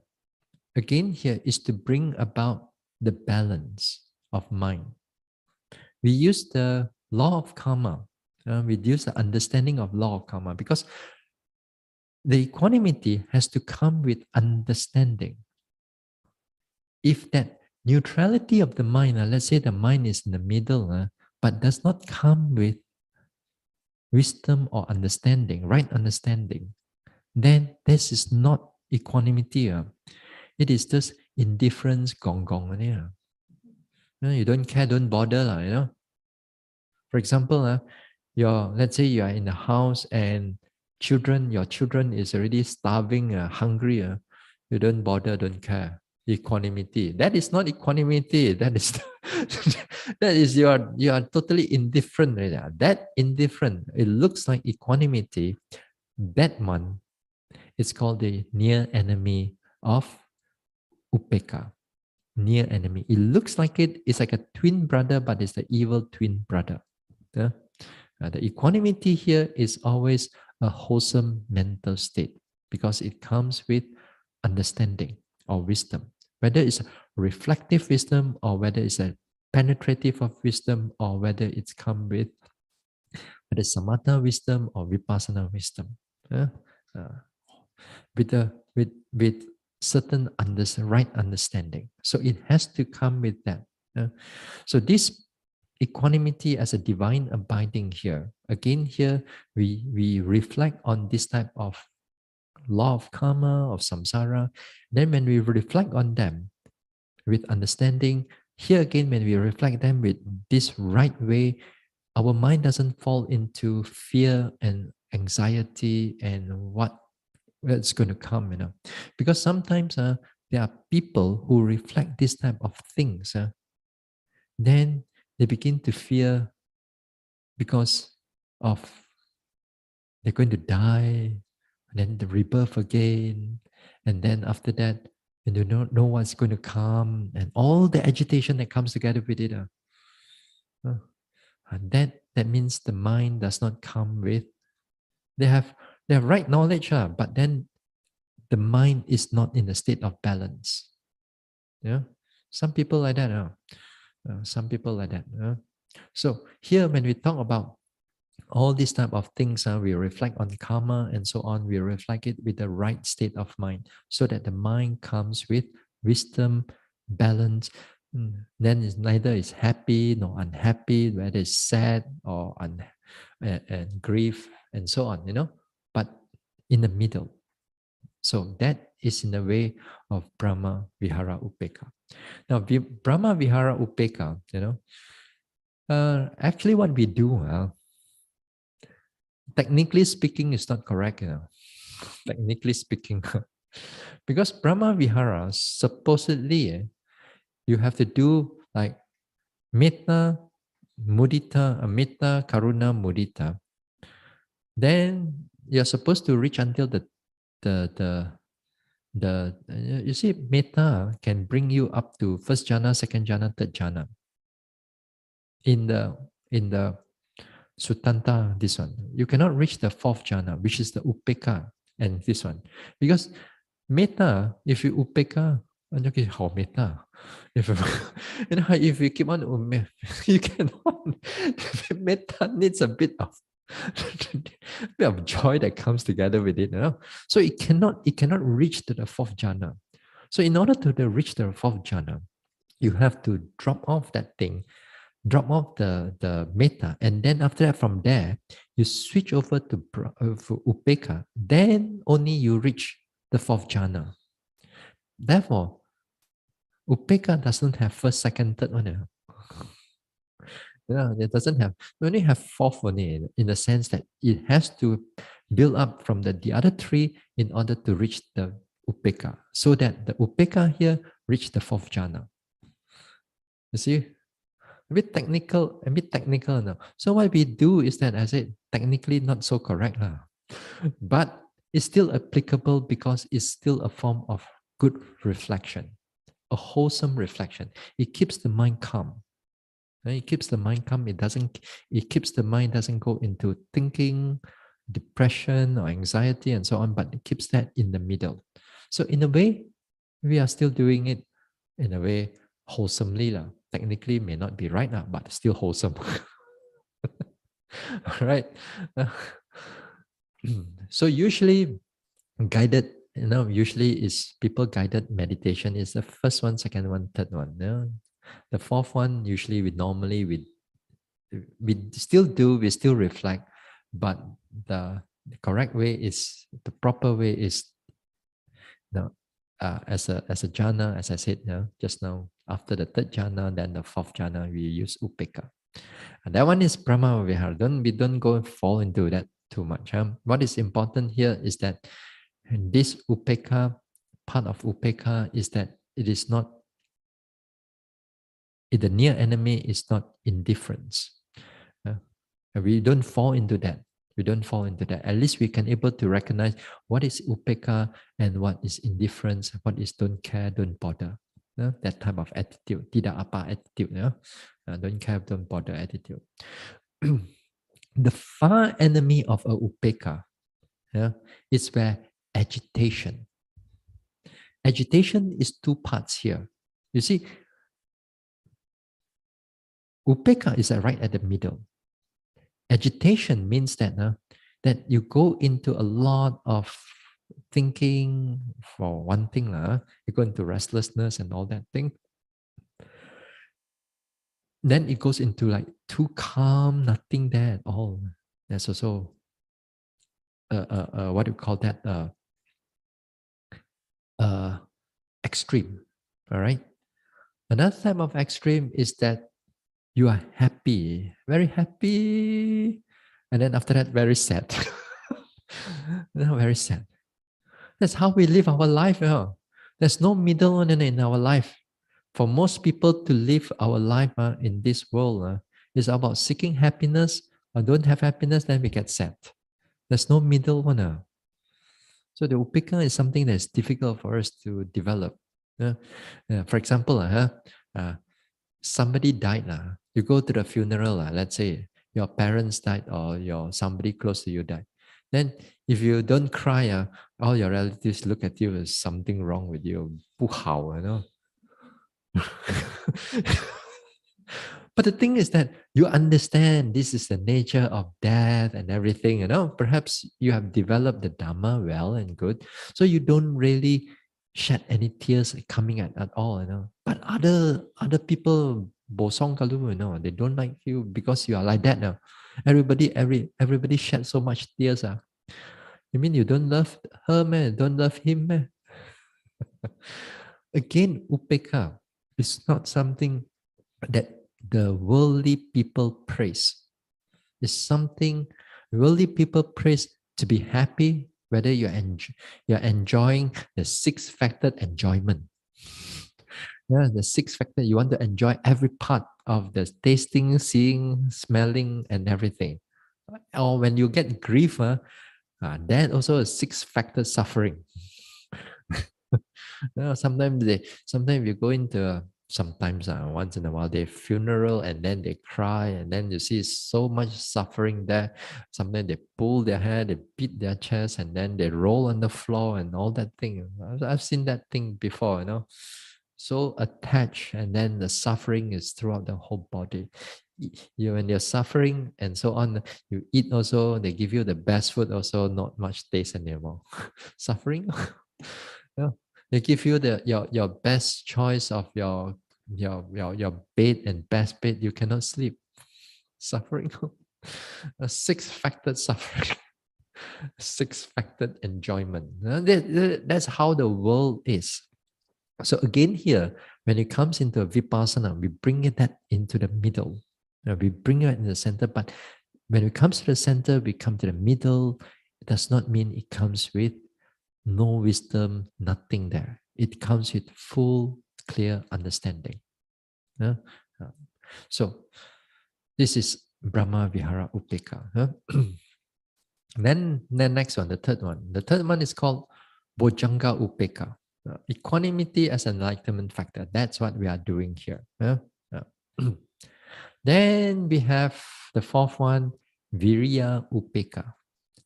again here, is to bring about the balance of mind. We use the law of karma. We use the understanding of law of karma because the equanimity has to come with understanding. If that neutrality of the mind, let's say the mind is in the middle, but does not come with wisdom or understanding, right understanding, then this is not equanimity. It is just indifference, gong gong. You don't care, don't bother. For example, let's say you are in a house and your children is already starving, hungry. You don't bother, don't care. Equanimity. That is not equanimity. That is that is you are totally indifferent. Right? That indifferent. It looks like equanimity. That one is called the near enemy of upeka. Near enemy. It looks like it's like a twin brother, but it's the evil twin brother. The equanimity here is always a wholesome mental state because it comes with understanding or wisdom, whether it's a reflective wisdom or whether it's a penetrative of wisdom or whether it's come with whether samatha wisdom or vipassana wisdom. With certain right understanding. So it has to come with that. So this equanimity as a divine abiding here, again here we reflect on this type of law of karma, of samsara. Then when we reflect on them with understanding, here again when we reflect them with this right way, our mind doesn't fall into fear and anxiety and what's going to come, because sometimes there are people who reflect this type of things, then they begin to fear because of they're going to die, and then the rebirth again, and then after that, you don't know what's going to come, and all the agitation that comes together with it. And that means the mind does not come with. They have right knowledge, but then the mind is not in a state of balance. Yeah, some people like that. Some people like that. So here, when we talk about all these type of things, we reflect on karma and so on. We reflect it with the right state of mind, so that the mind comes with wisdom, balance. Then it's neither is happy nor unhappy, whether it's sad or and grief and so on. But in the middle. So that is in the way of Brahma Vihara Upeka. Now, Brahma Vihara Upeka, actually what we do, technically speaking, is not correct, technically speaking, because Brahma Vihara, supposedly, you have to do like metta, mudita, metta, karuna, mudita. Then you're supposed to reach until the you see, metta can bring you up to first jhana, second jhana, third jhana. In the Sutanta, this one, you cannot reach the fourth jhana, which is the upeka, and this one, because metta, if you upeka, okay, how metta? If if you keep on you cannot. Metta needs a bit of joy that comes together with it. So it cannot reach to the fourth jhana. So in order to reach the fourth jhana, you have to drop off that thing, drop off the metta, and then after that, from there, you switch over to upeka, then only you reach the fourth jhana. Therefore, upeka doesn't have first, second, third one. Yeah, it doesn't have, we only have fourth only in the sense that it has to build up from the other three in order to reach the upeka, so that the upeka here reach the fourth jhana. You see? A bit technical now. So what we do is that, I said, technically not so correct lah, but it's still applicable because it's still a form of good reflection, a wholesome reflection. It keeps the mind calm. It keeps the mind calm. It keeps the mind doesn't go into thinking, depression or anxiety and so on, but it keeps that in the middle. So in a way, we are still doing it in a way wholesomely lah. Technically may not be right now, but still wholesome. Right? So usually guided, usually is people guided meditation is the first one, second one, third one. The fourth one, usually we still reflect, but the correct way is, the proper way is, as a jhana, as I said just now, after the third jhana, then the fourth jhana, we use upeka. And that one is Brahma Vihara. We don't go fall into that too much. What is important here is that this upeka, part of upeka is that it is not, the near enemy is not indifference. We don't fall into that. We don't fall into that. At least we can able to recognize what is upeka and what is indifference, what is don't care, don't bother. That type of attitude, tidak apa attitude. Don't care, don't bother attitude. The far enemy of a upeka is where agitation. Agitation is two parts here. You see, upeka is right at the middle. Agitation means that that you go into a lot of thinking for one thing. You go into restlessness and all that thing. Then it goes into like too calm, nothing there at all. That's also what do you call that? Extreme. All right. Another type of extreme is that you are happy, very happy, and then after that, very sad. Very sad. That's how we live our life. There's no middle one in our life. For most people to live our life in this world is about seeking happiness, or don't have happiness, then we get sad. There's no middle one. So the upeka is something that's difficult for us to develop. For example, somebody died. You go to the funeral, let's say your parents died or somebody close to you died. Then if you don't cry, all your relatives look at you as something wrong with you. 不好, But the thing is that you understand this is the nature of death and everything, Perhaps you have developed the Dhamma well and good, so you don't really shed any tears coming at all, But other people bosong kalu, they don't like you because you are like that now. Everybody shed so much tears. You mean you don't love her, man? Don't love him, man? Again, upeka is not something that the worldly people praise. It's something worldly people praise to be happy, whether you're enjoying the six-factored enjoyment. The six factor, you want to enjoy every part of the tasting, seeing, smelling, and everything. Or when you get grief, that also a six-factor suffering. Sometimes you go into once in a while they funeral and then they cry and then you see so much suffering there. Sometimes they pull their hair, they beat their chest, and then they roll on the floor and all that thing. I've seen that thing before, So attached, and then the suffering is throughout the whole body. When you're suffering and so on, you eat also, they give you the best food also, not much taste anymore. Suffering. Yeah. They give you your best choice of your your bed and best bed, you cannot sleep. Suffering. A six-factored suffering. Six-factored enjoyment. That's how the world is. So again here, when it comes into vipassana, we bring that into the middle. We bring it in the center, but when it comes to the center, we come to the middle. It does not mean it comes with no wisdom, nothing there. It comes with full, clear understanding. Yeah? So this is Brahma Vihara Upeka. Then the next one, the third one. The third one is called Bojjhanga Upeka. Equanimity as an enlightenment factor. That's what we are doing here. Then we have the fourth one, Virya Upeka.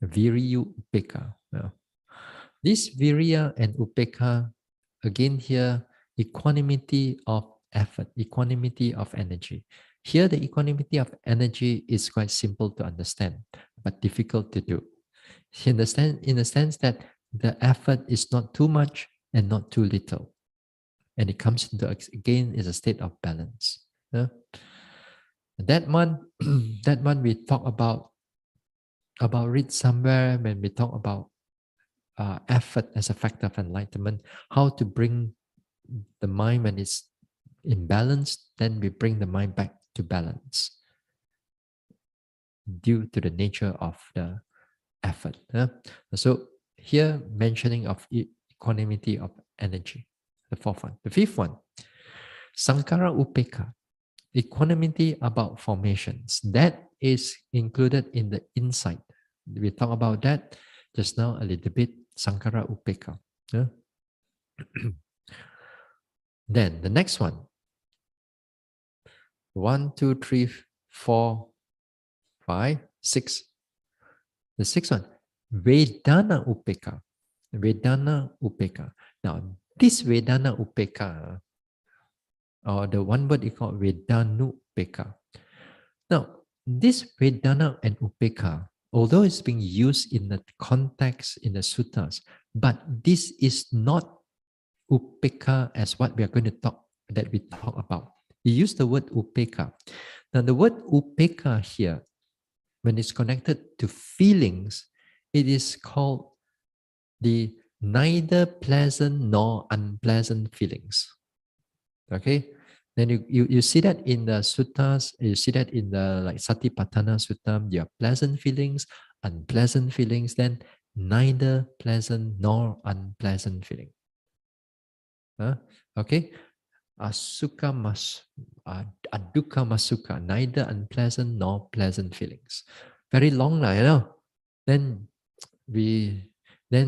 Viryu Upeka. This Virya and Upeka, again here, equanimity of effort, equanimity of energy. Here, the equanimity of energy is quite simple to understand, but difficult to do. In the sense that the effort is not too much and not too little. And it comes into, again, is a state of balance. That one, that one we talk about it somewhere when we talk about effort as a factor of enlightenment, how to bring the mind when it's imbalanced, then we bring the mind back to balance due to the nature of the effort. So here mentioning of equanimity of energy, the fourth one. The fifth one, Sankara Upeka, equanimity about formations. That is included in the insight. We talk about that just now a little bit, Sankara Upeka. Then the next one, 1, 2, 3, 4, 5, 6. The sixth one, Vedana Upeka. Vedana Upeka. Now, this Vedana Upeka, or the one word is called Vedanu Upeka. Now, this Vedana and Upeka, although it's being used in the context in the suttas, but this is not Upeka as what we are going to talk about. We use the word Upeka. Now, the word Upeka here, when it's connected to feelings, it is called the neither pleasant nor unpleasant feelings. Okay? Then you see that in the suttas, you see that in the like Satipatthana Sutta, you have pleasant feelings, unpleasant feelings, then neither pleasant nor unpleasant feeling. Okay? Asukha adukkha masuka, neither unpleasant nor pleasant feelings. Very long, you know. Then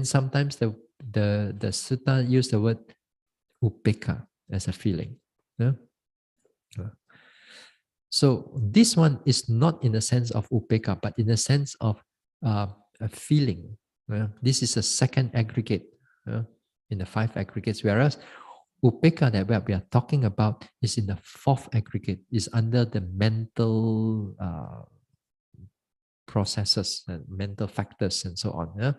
sometimes the sutta use the word upeka as a feeling. Yeah? So this one is not in the sense of upeka, but in the sense of a feeling. This is a second aggregate in the 5 aggregates, whereas upeka that we are talking about is in the 4th aggregate, is under the mental processes and mental factors and so on.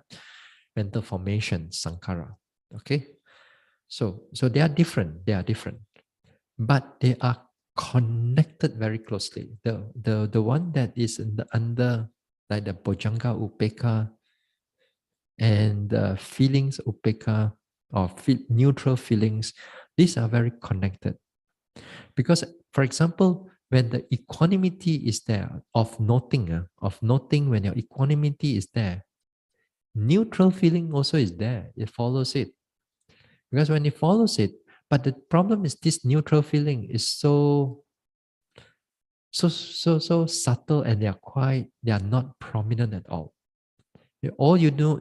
Mental formation, sankhara. Okay, so they are different. But they are connected very closely. The one that is under like the Bojjhanga Upeka and the feelings Upeka or neutral feelings, these are very connected. Because, for example, when the equanimity is there of noting when your equanimity is there, neutral feeling also is there. It follows it. Because when it follows it, but the problem is this neutral feeling is so subtle, and they are not prominent at all. All you do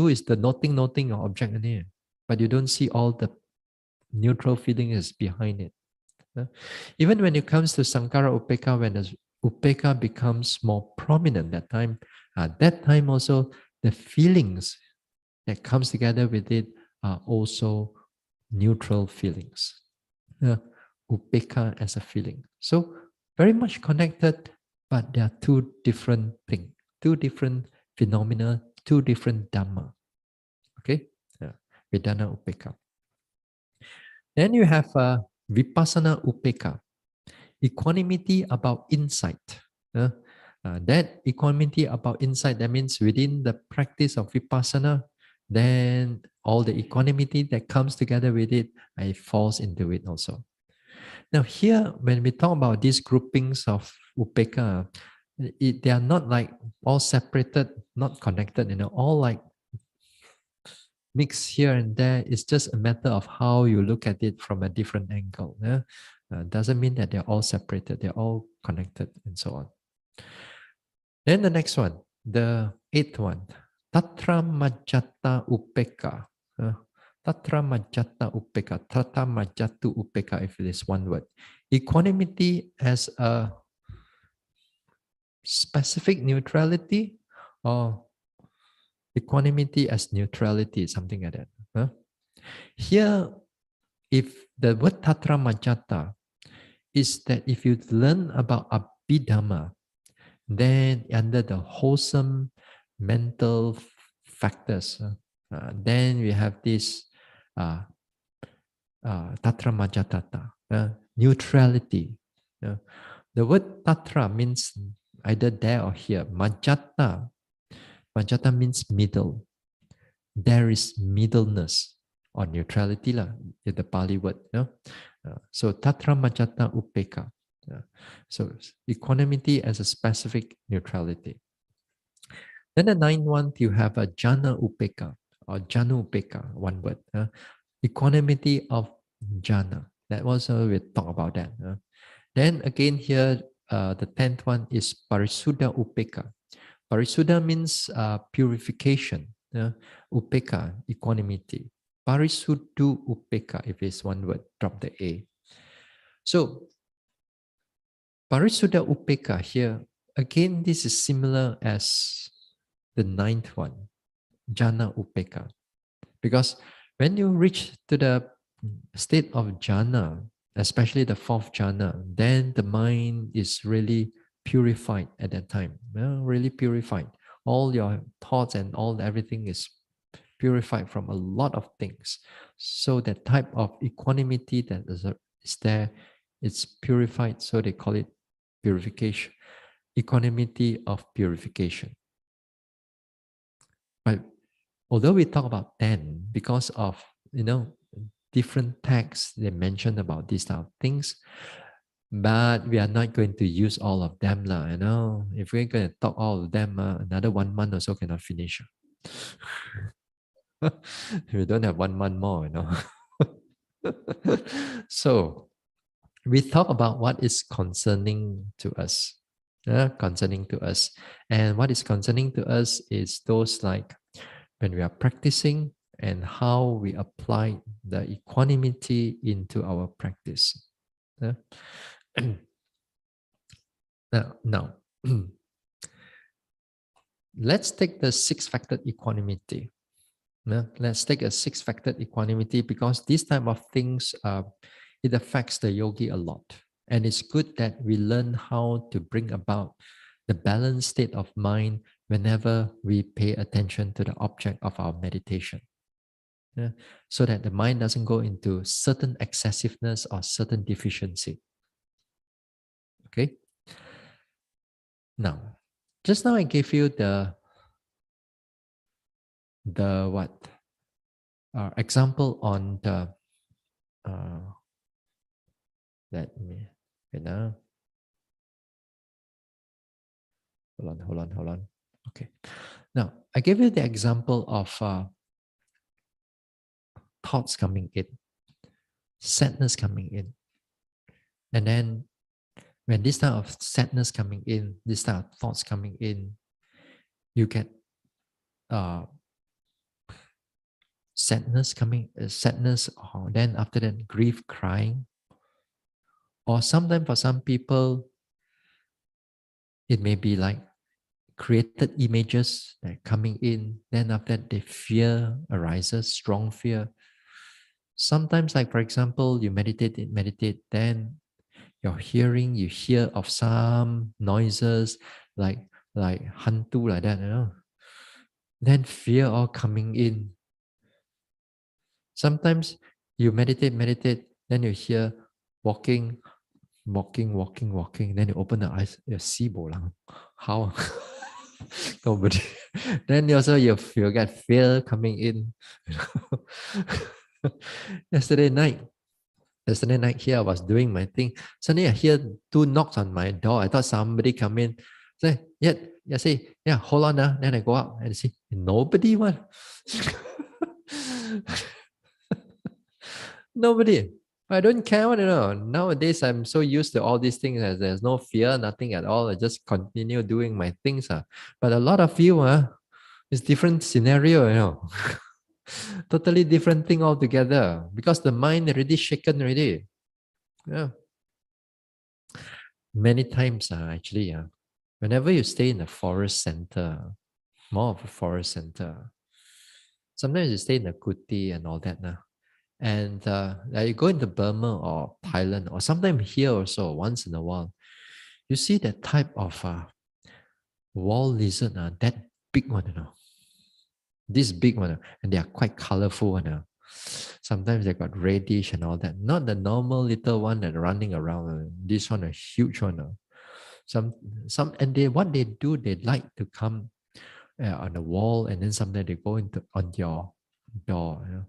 is the noting your object in here, but you don't see all the neutral feeling is behind it. Even when it comes to Sankara Upeka, when the Upeka becomes more prominent that time also the feelings that comes together with it are also neutral feelings. Upeka as a feeling. So very much connected, but there are 2 different things, 2 different phenomena, 2 different dhamma. Okay? Vedana Upeka. Then you have Vipassana upeka, equanimity about insight. That equanimity about insight, that means within the practice of Vipassana, then all the equanimity that comes together with it, it falls into it also. Now here, when we talk about these groupings of upeka, they are not like all separated, not connected, all like mixed here and there. It's just a matter of how you look at it from a different angle. Doesn't mean that they're all separated, they're all connected and so on. Then the next one, the eighth one, Tatra Majjata Upeka. Tatra Majjata Upeka, Tatra Majjatu Upeka, if it is one word. Equanimity as a specific neutrality, or equanimity as neutrality, something like that. Here, if the word Tatra Majjata is that if you learn about Abhidhamma, then under the wholesome mental factors, then we have this Tatra Majjatata, neutrality. The word Tatra means either there or here. Majjata means middle. There is middleness or neutrality lah, in the Pali word. So Tatra Majjata Upeka. So equanimity as a specific neutrality. Then the ninth one, you have a Jhana Upeka or Jhanu Upeka, one word. Equanimity of Jhana. That also we talk about that. Then again here, the 10th one is Parisuddha Upeka. Parisuddha means purification. Upeka, equanimity. Parisuddhu Upeka, if it's one word, drop the A. So, Parisuddha Upeka here, again, this is similar as the 9th one, Jhana Upeka. Because when you reach to the state of jhana, especially the 4th jhana, then the mind is really purified at that time. Really purified. All your thoughts and everything is purified from a lot of things. So that type of equanimity that is there, it's purified. So they call it purification. Equanimity of purification. But although we talk about 10, because of, different texts they mention about these type of things, but we are not going to use all of them. If we're going to talk all of them, another 1 month or so cannot finish. We don't have 1 month more, So we talk about what is concerning to us. Concerning to us. And what is concerning to us is those like when we are practicing and how we apply the equanimity into our practice. Now, let's take the 6-factor equanimity. Let's take a 6-factor equanimity, because these type of things, it affects the yogi a lot. And it's good that we learn how to bring about the balanced state of mind whenever we pay attention to the object of our meditation. So that the mind doesn't go into certain excessiveness or certain deficiency. Okay? Now, just now I gave you the what? Example on the, let me, hold on. Okay. Now, I gave you the example of thoughts coming in, sadness coming in. And then when this type of sadness coming in, this type of thoughts coming in, you get sadness, or then after that, grief, crying. Or sometimes for some people, it may be like created images that coming in. Then after that, the fear arises, strong fear. Sometimes, like for example, you meditate, then you hear of some noises like hantu like that, Then fear all coming in. Sometimes you meditate, then you hear walking, walking. Then you open the eyes, you see bolang. How? Nobody. Then also you get fear coming in. Yesterday night, here I was doing my thing. Suddenly I hear two knocks on my door. I thought somebody come in. Say, yeah, say, yeah, hold on. Then I go out and see nobody one. Nobody. I don't care what Nowadays I'm so used to all these things that there's no fear, nothing at all. I just continue doing my things. But a lot of you, it's different scenario. Totally different thing altogether. Because the mind already shaken already. Yeah. Many times actually, whenever you stay in a forest center, more of a forest center, sometimes you stay in a kuti and all that. And like you go into Burma or Thailand, or sometimes here also, once in a while, you see that type of wall lizard, that big one. This big one, and they are quite colorful. Sometimes they got reddish and all that. Not the normal little one that running around. This one, a huge one. Some, and what they do, they like to come on the wall, and then sometimes they go into on your door.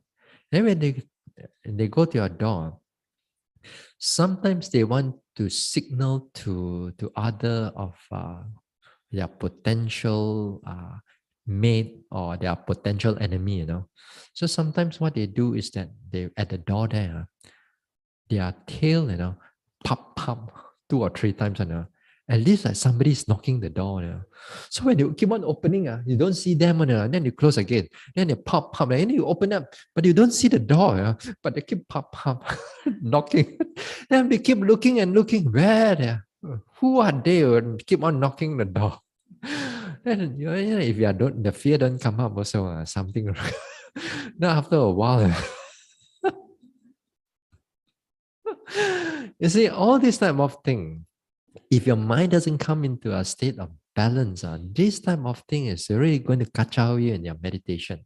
Then when they go to your door, sometimes they want to signal to other of their potential mate or their potential enemy. So sometimes what they do is that they at the door there, their tail, pop 2 or 3 times, at least like somebody's knocking the door. So when you keep on opening, you don't see them, then you close again. Then they pop, and then you open up, but you don't see the door, but they keep pop, knocking. Then we keep looking and looking, where they are? Who are they? And keep on knocking the door. Then if you don't, the fear don't come up also, something. Now after a while, you see, all this type of thing, if your mind doesn't come into a state of balance, this type of thing is really going to kacau you in your meditation.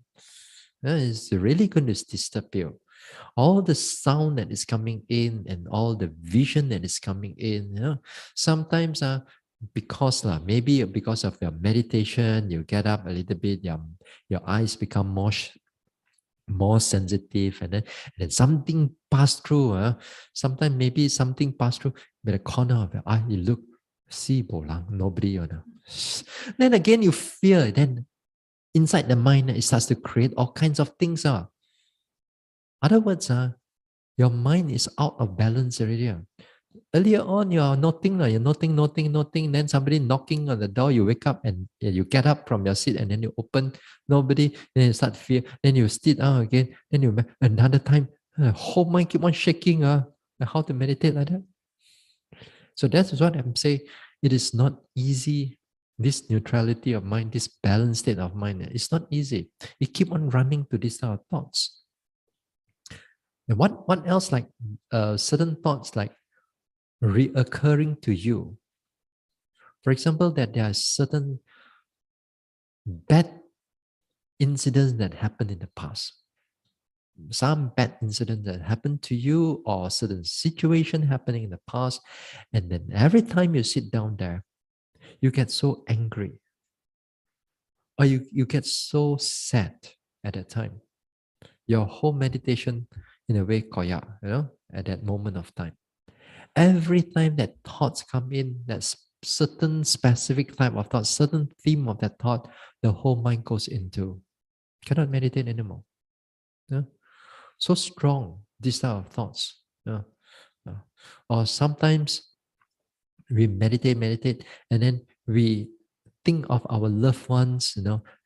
It's really going to disturb you. All the sound that is coming in and all the vision that is coming in, sometimes because maybe because of your meditation, you get up a little bit, your eyes become more sensitive, and then something passed through. Sometimes maybe something passed through by the corner of your eye. You look, see bolang, nobody. Then again you fear. Then inside the mind, it starts to create all kinds of things. Other words, your mind is out of balance already. Earlier on, you're noting, noting. Then somebody knocking on the door, you wake up and you get up from your seat and then you open, nobody, then you start fear, then you sit down again, then you another time, whole mind keep on shaking. How to meditate like that? So that's what I'm saying. It is not easy. This neutrality of mind, this balanced state of mind, it's not easy. You keep on running to these type of thoughts. And what else, like certain thoughts like reoccurring to you. For example, that there are certain bad incidents that happened in the past. Some bad incident that happened to you or certain situation happening in the past. And then every time you sit down there, you get so angry. Or you get so sad at that time. Your whole meditation in a way koyak, at that moment of time. Every time that thoughts come in, that certain specific type of thought, certain theme of that thought, the whole mind goes into, cannot meditate anymore. Yeah? So strong, this type of thoughts. Yeah? Or sometimes we meditate, and then we think of our loved ones,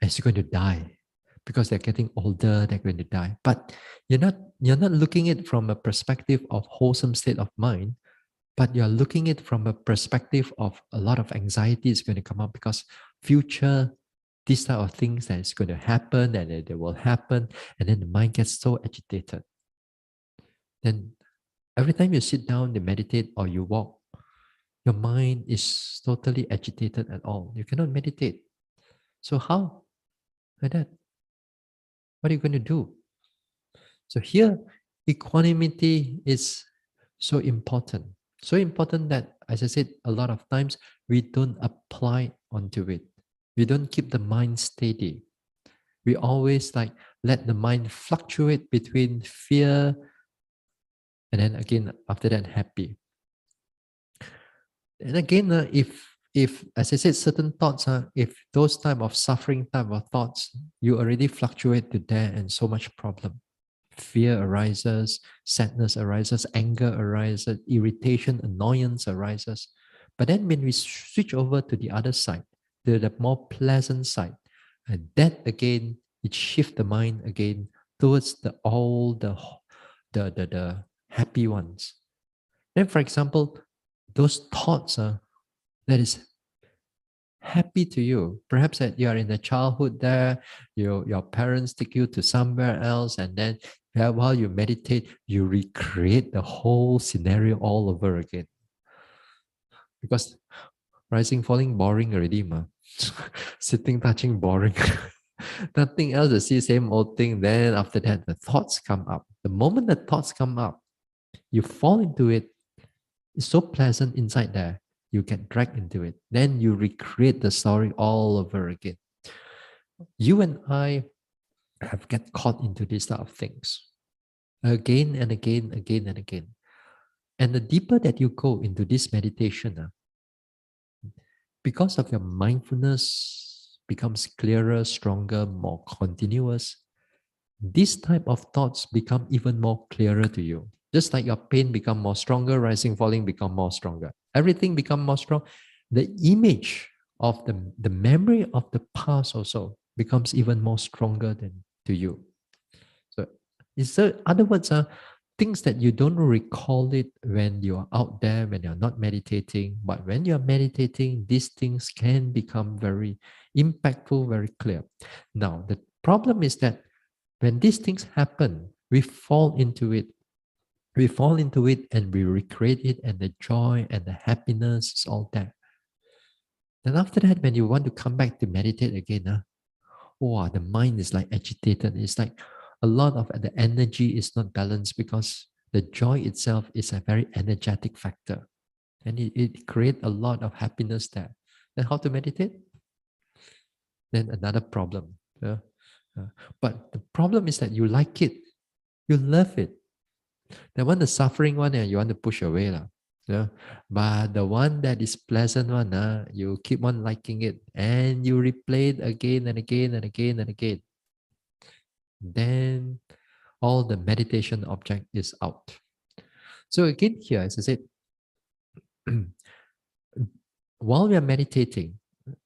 as going to die because they're getting older, they're going to die. But you're not looking at it from a perspective of wholesome state of mind, but you're looking at it from a perspective of a lot of anxiety is going to come up because future, these type of things that is going to happen and they will happen, and then the mind gets so agitated. Then every time you sit down, you meditate or you walk, your mind is totally agitated at all. You cannot meditate. So how? Like that. What are you going to do? So here, equanimity is So important. So important that, as I said, a lot of times we don't apply onto it. We don't keep the mind steady. We always like let the mind fluctuate between fear and then again after that happy. And again, if as I said, certain thoughts, if those type of suffering type of thoughts, you already fluctuate to there and so much problem. Fear arises, sadness arises, anger arises, irritation, annoyance arises. But then when we switch over to the other side, the more pleasant side, and that again, it shifts the mind again towards the happy ones. Then, for example, those thoughts that is happy to you. Perhaps that you are in the childhood there, your parents take you to somewhere else, and then while you meditate, you recreate the whole scenario all over again. Because rising, falling, boring already, ma. Sitting, touching, boring. Nothing else to see, same old thing. Then after that, the thoughts come up. The moment the thoughts come up, you fall into it. It's so pleasant inside there. You get dragged into it. Then you recreate the story all over again. You and I have get caught into these type of things again and again, again and again. And the deeper that you go into this meditation, because of your mindfulness becomes clearer, stronger, more continuous, these type of thoughts become even more clearer to you. Just like your pain become more stronger, rising, falling become more stronger. Everything become more strong. The image of the memory of the past also becomes even more stronger than to you. So it's other words are things that you don't recall it when you're out there, when you're not meditating. But when you're meditating, these things can become very impactful, very clear. Now, the problem is that when these things happen, we fall into it. We fall into it and we recreate it, and the joy and the happiness is all there. Then after that, when you want to come back to meditate again, wow, the mind is like agitated. It's like a lot of the energy is not balanced because the joy itself is a very energetic factor. And it creates a lot of happiness there. Then how to meditate? Then another problem. But the problem is that you like it. You love it. The one, the suffering one, you want to push away. Yeah. But the one that is pleasant one, you keep on liking it and you replay it again and again and again and again. Then all the meditation object is out. So again here, as I said, while we are meditating,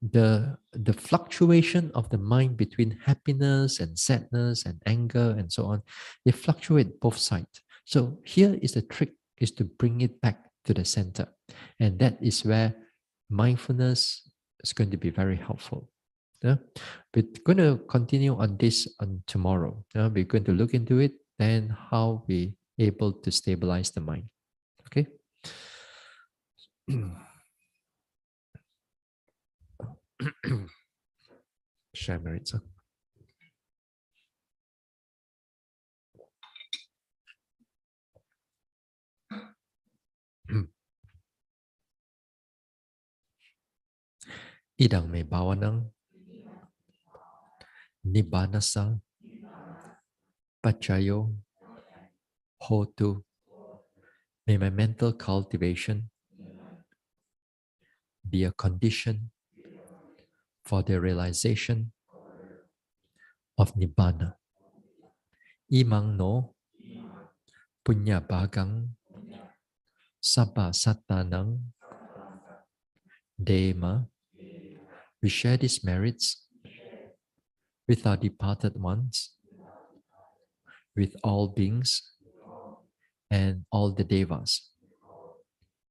the fluctuation of the mind between happiness and sadness and anger and so on, they fluctuate both sides. So here is the trick, is to bring it back to the center. And that is where mindfulness is going to be very helpful. Yeah? We're going to continue on this on tomorrow. Yeah? We're going to look into it and how we able to stabilize the mind. Okay. Share merits. Idang may bawanang nibbanasa pachayo hotu. May my mental cultivation be a condition for the realization of nibbana. Imang no punya bagang sabba sattanang dema. We share these merits with our departed ones, with all beings and all the devas.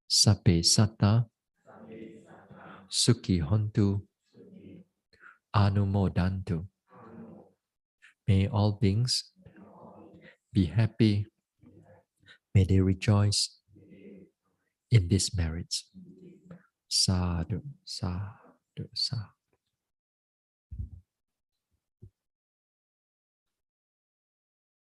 Sape satta sukhi hontu anumodantu. May all beings be happy. May they rejoice in these merits. Sadhu, sadhu, sadhu.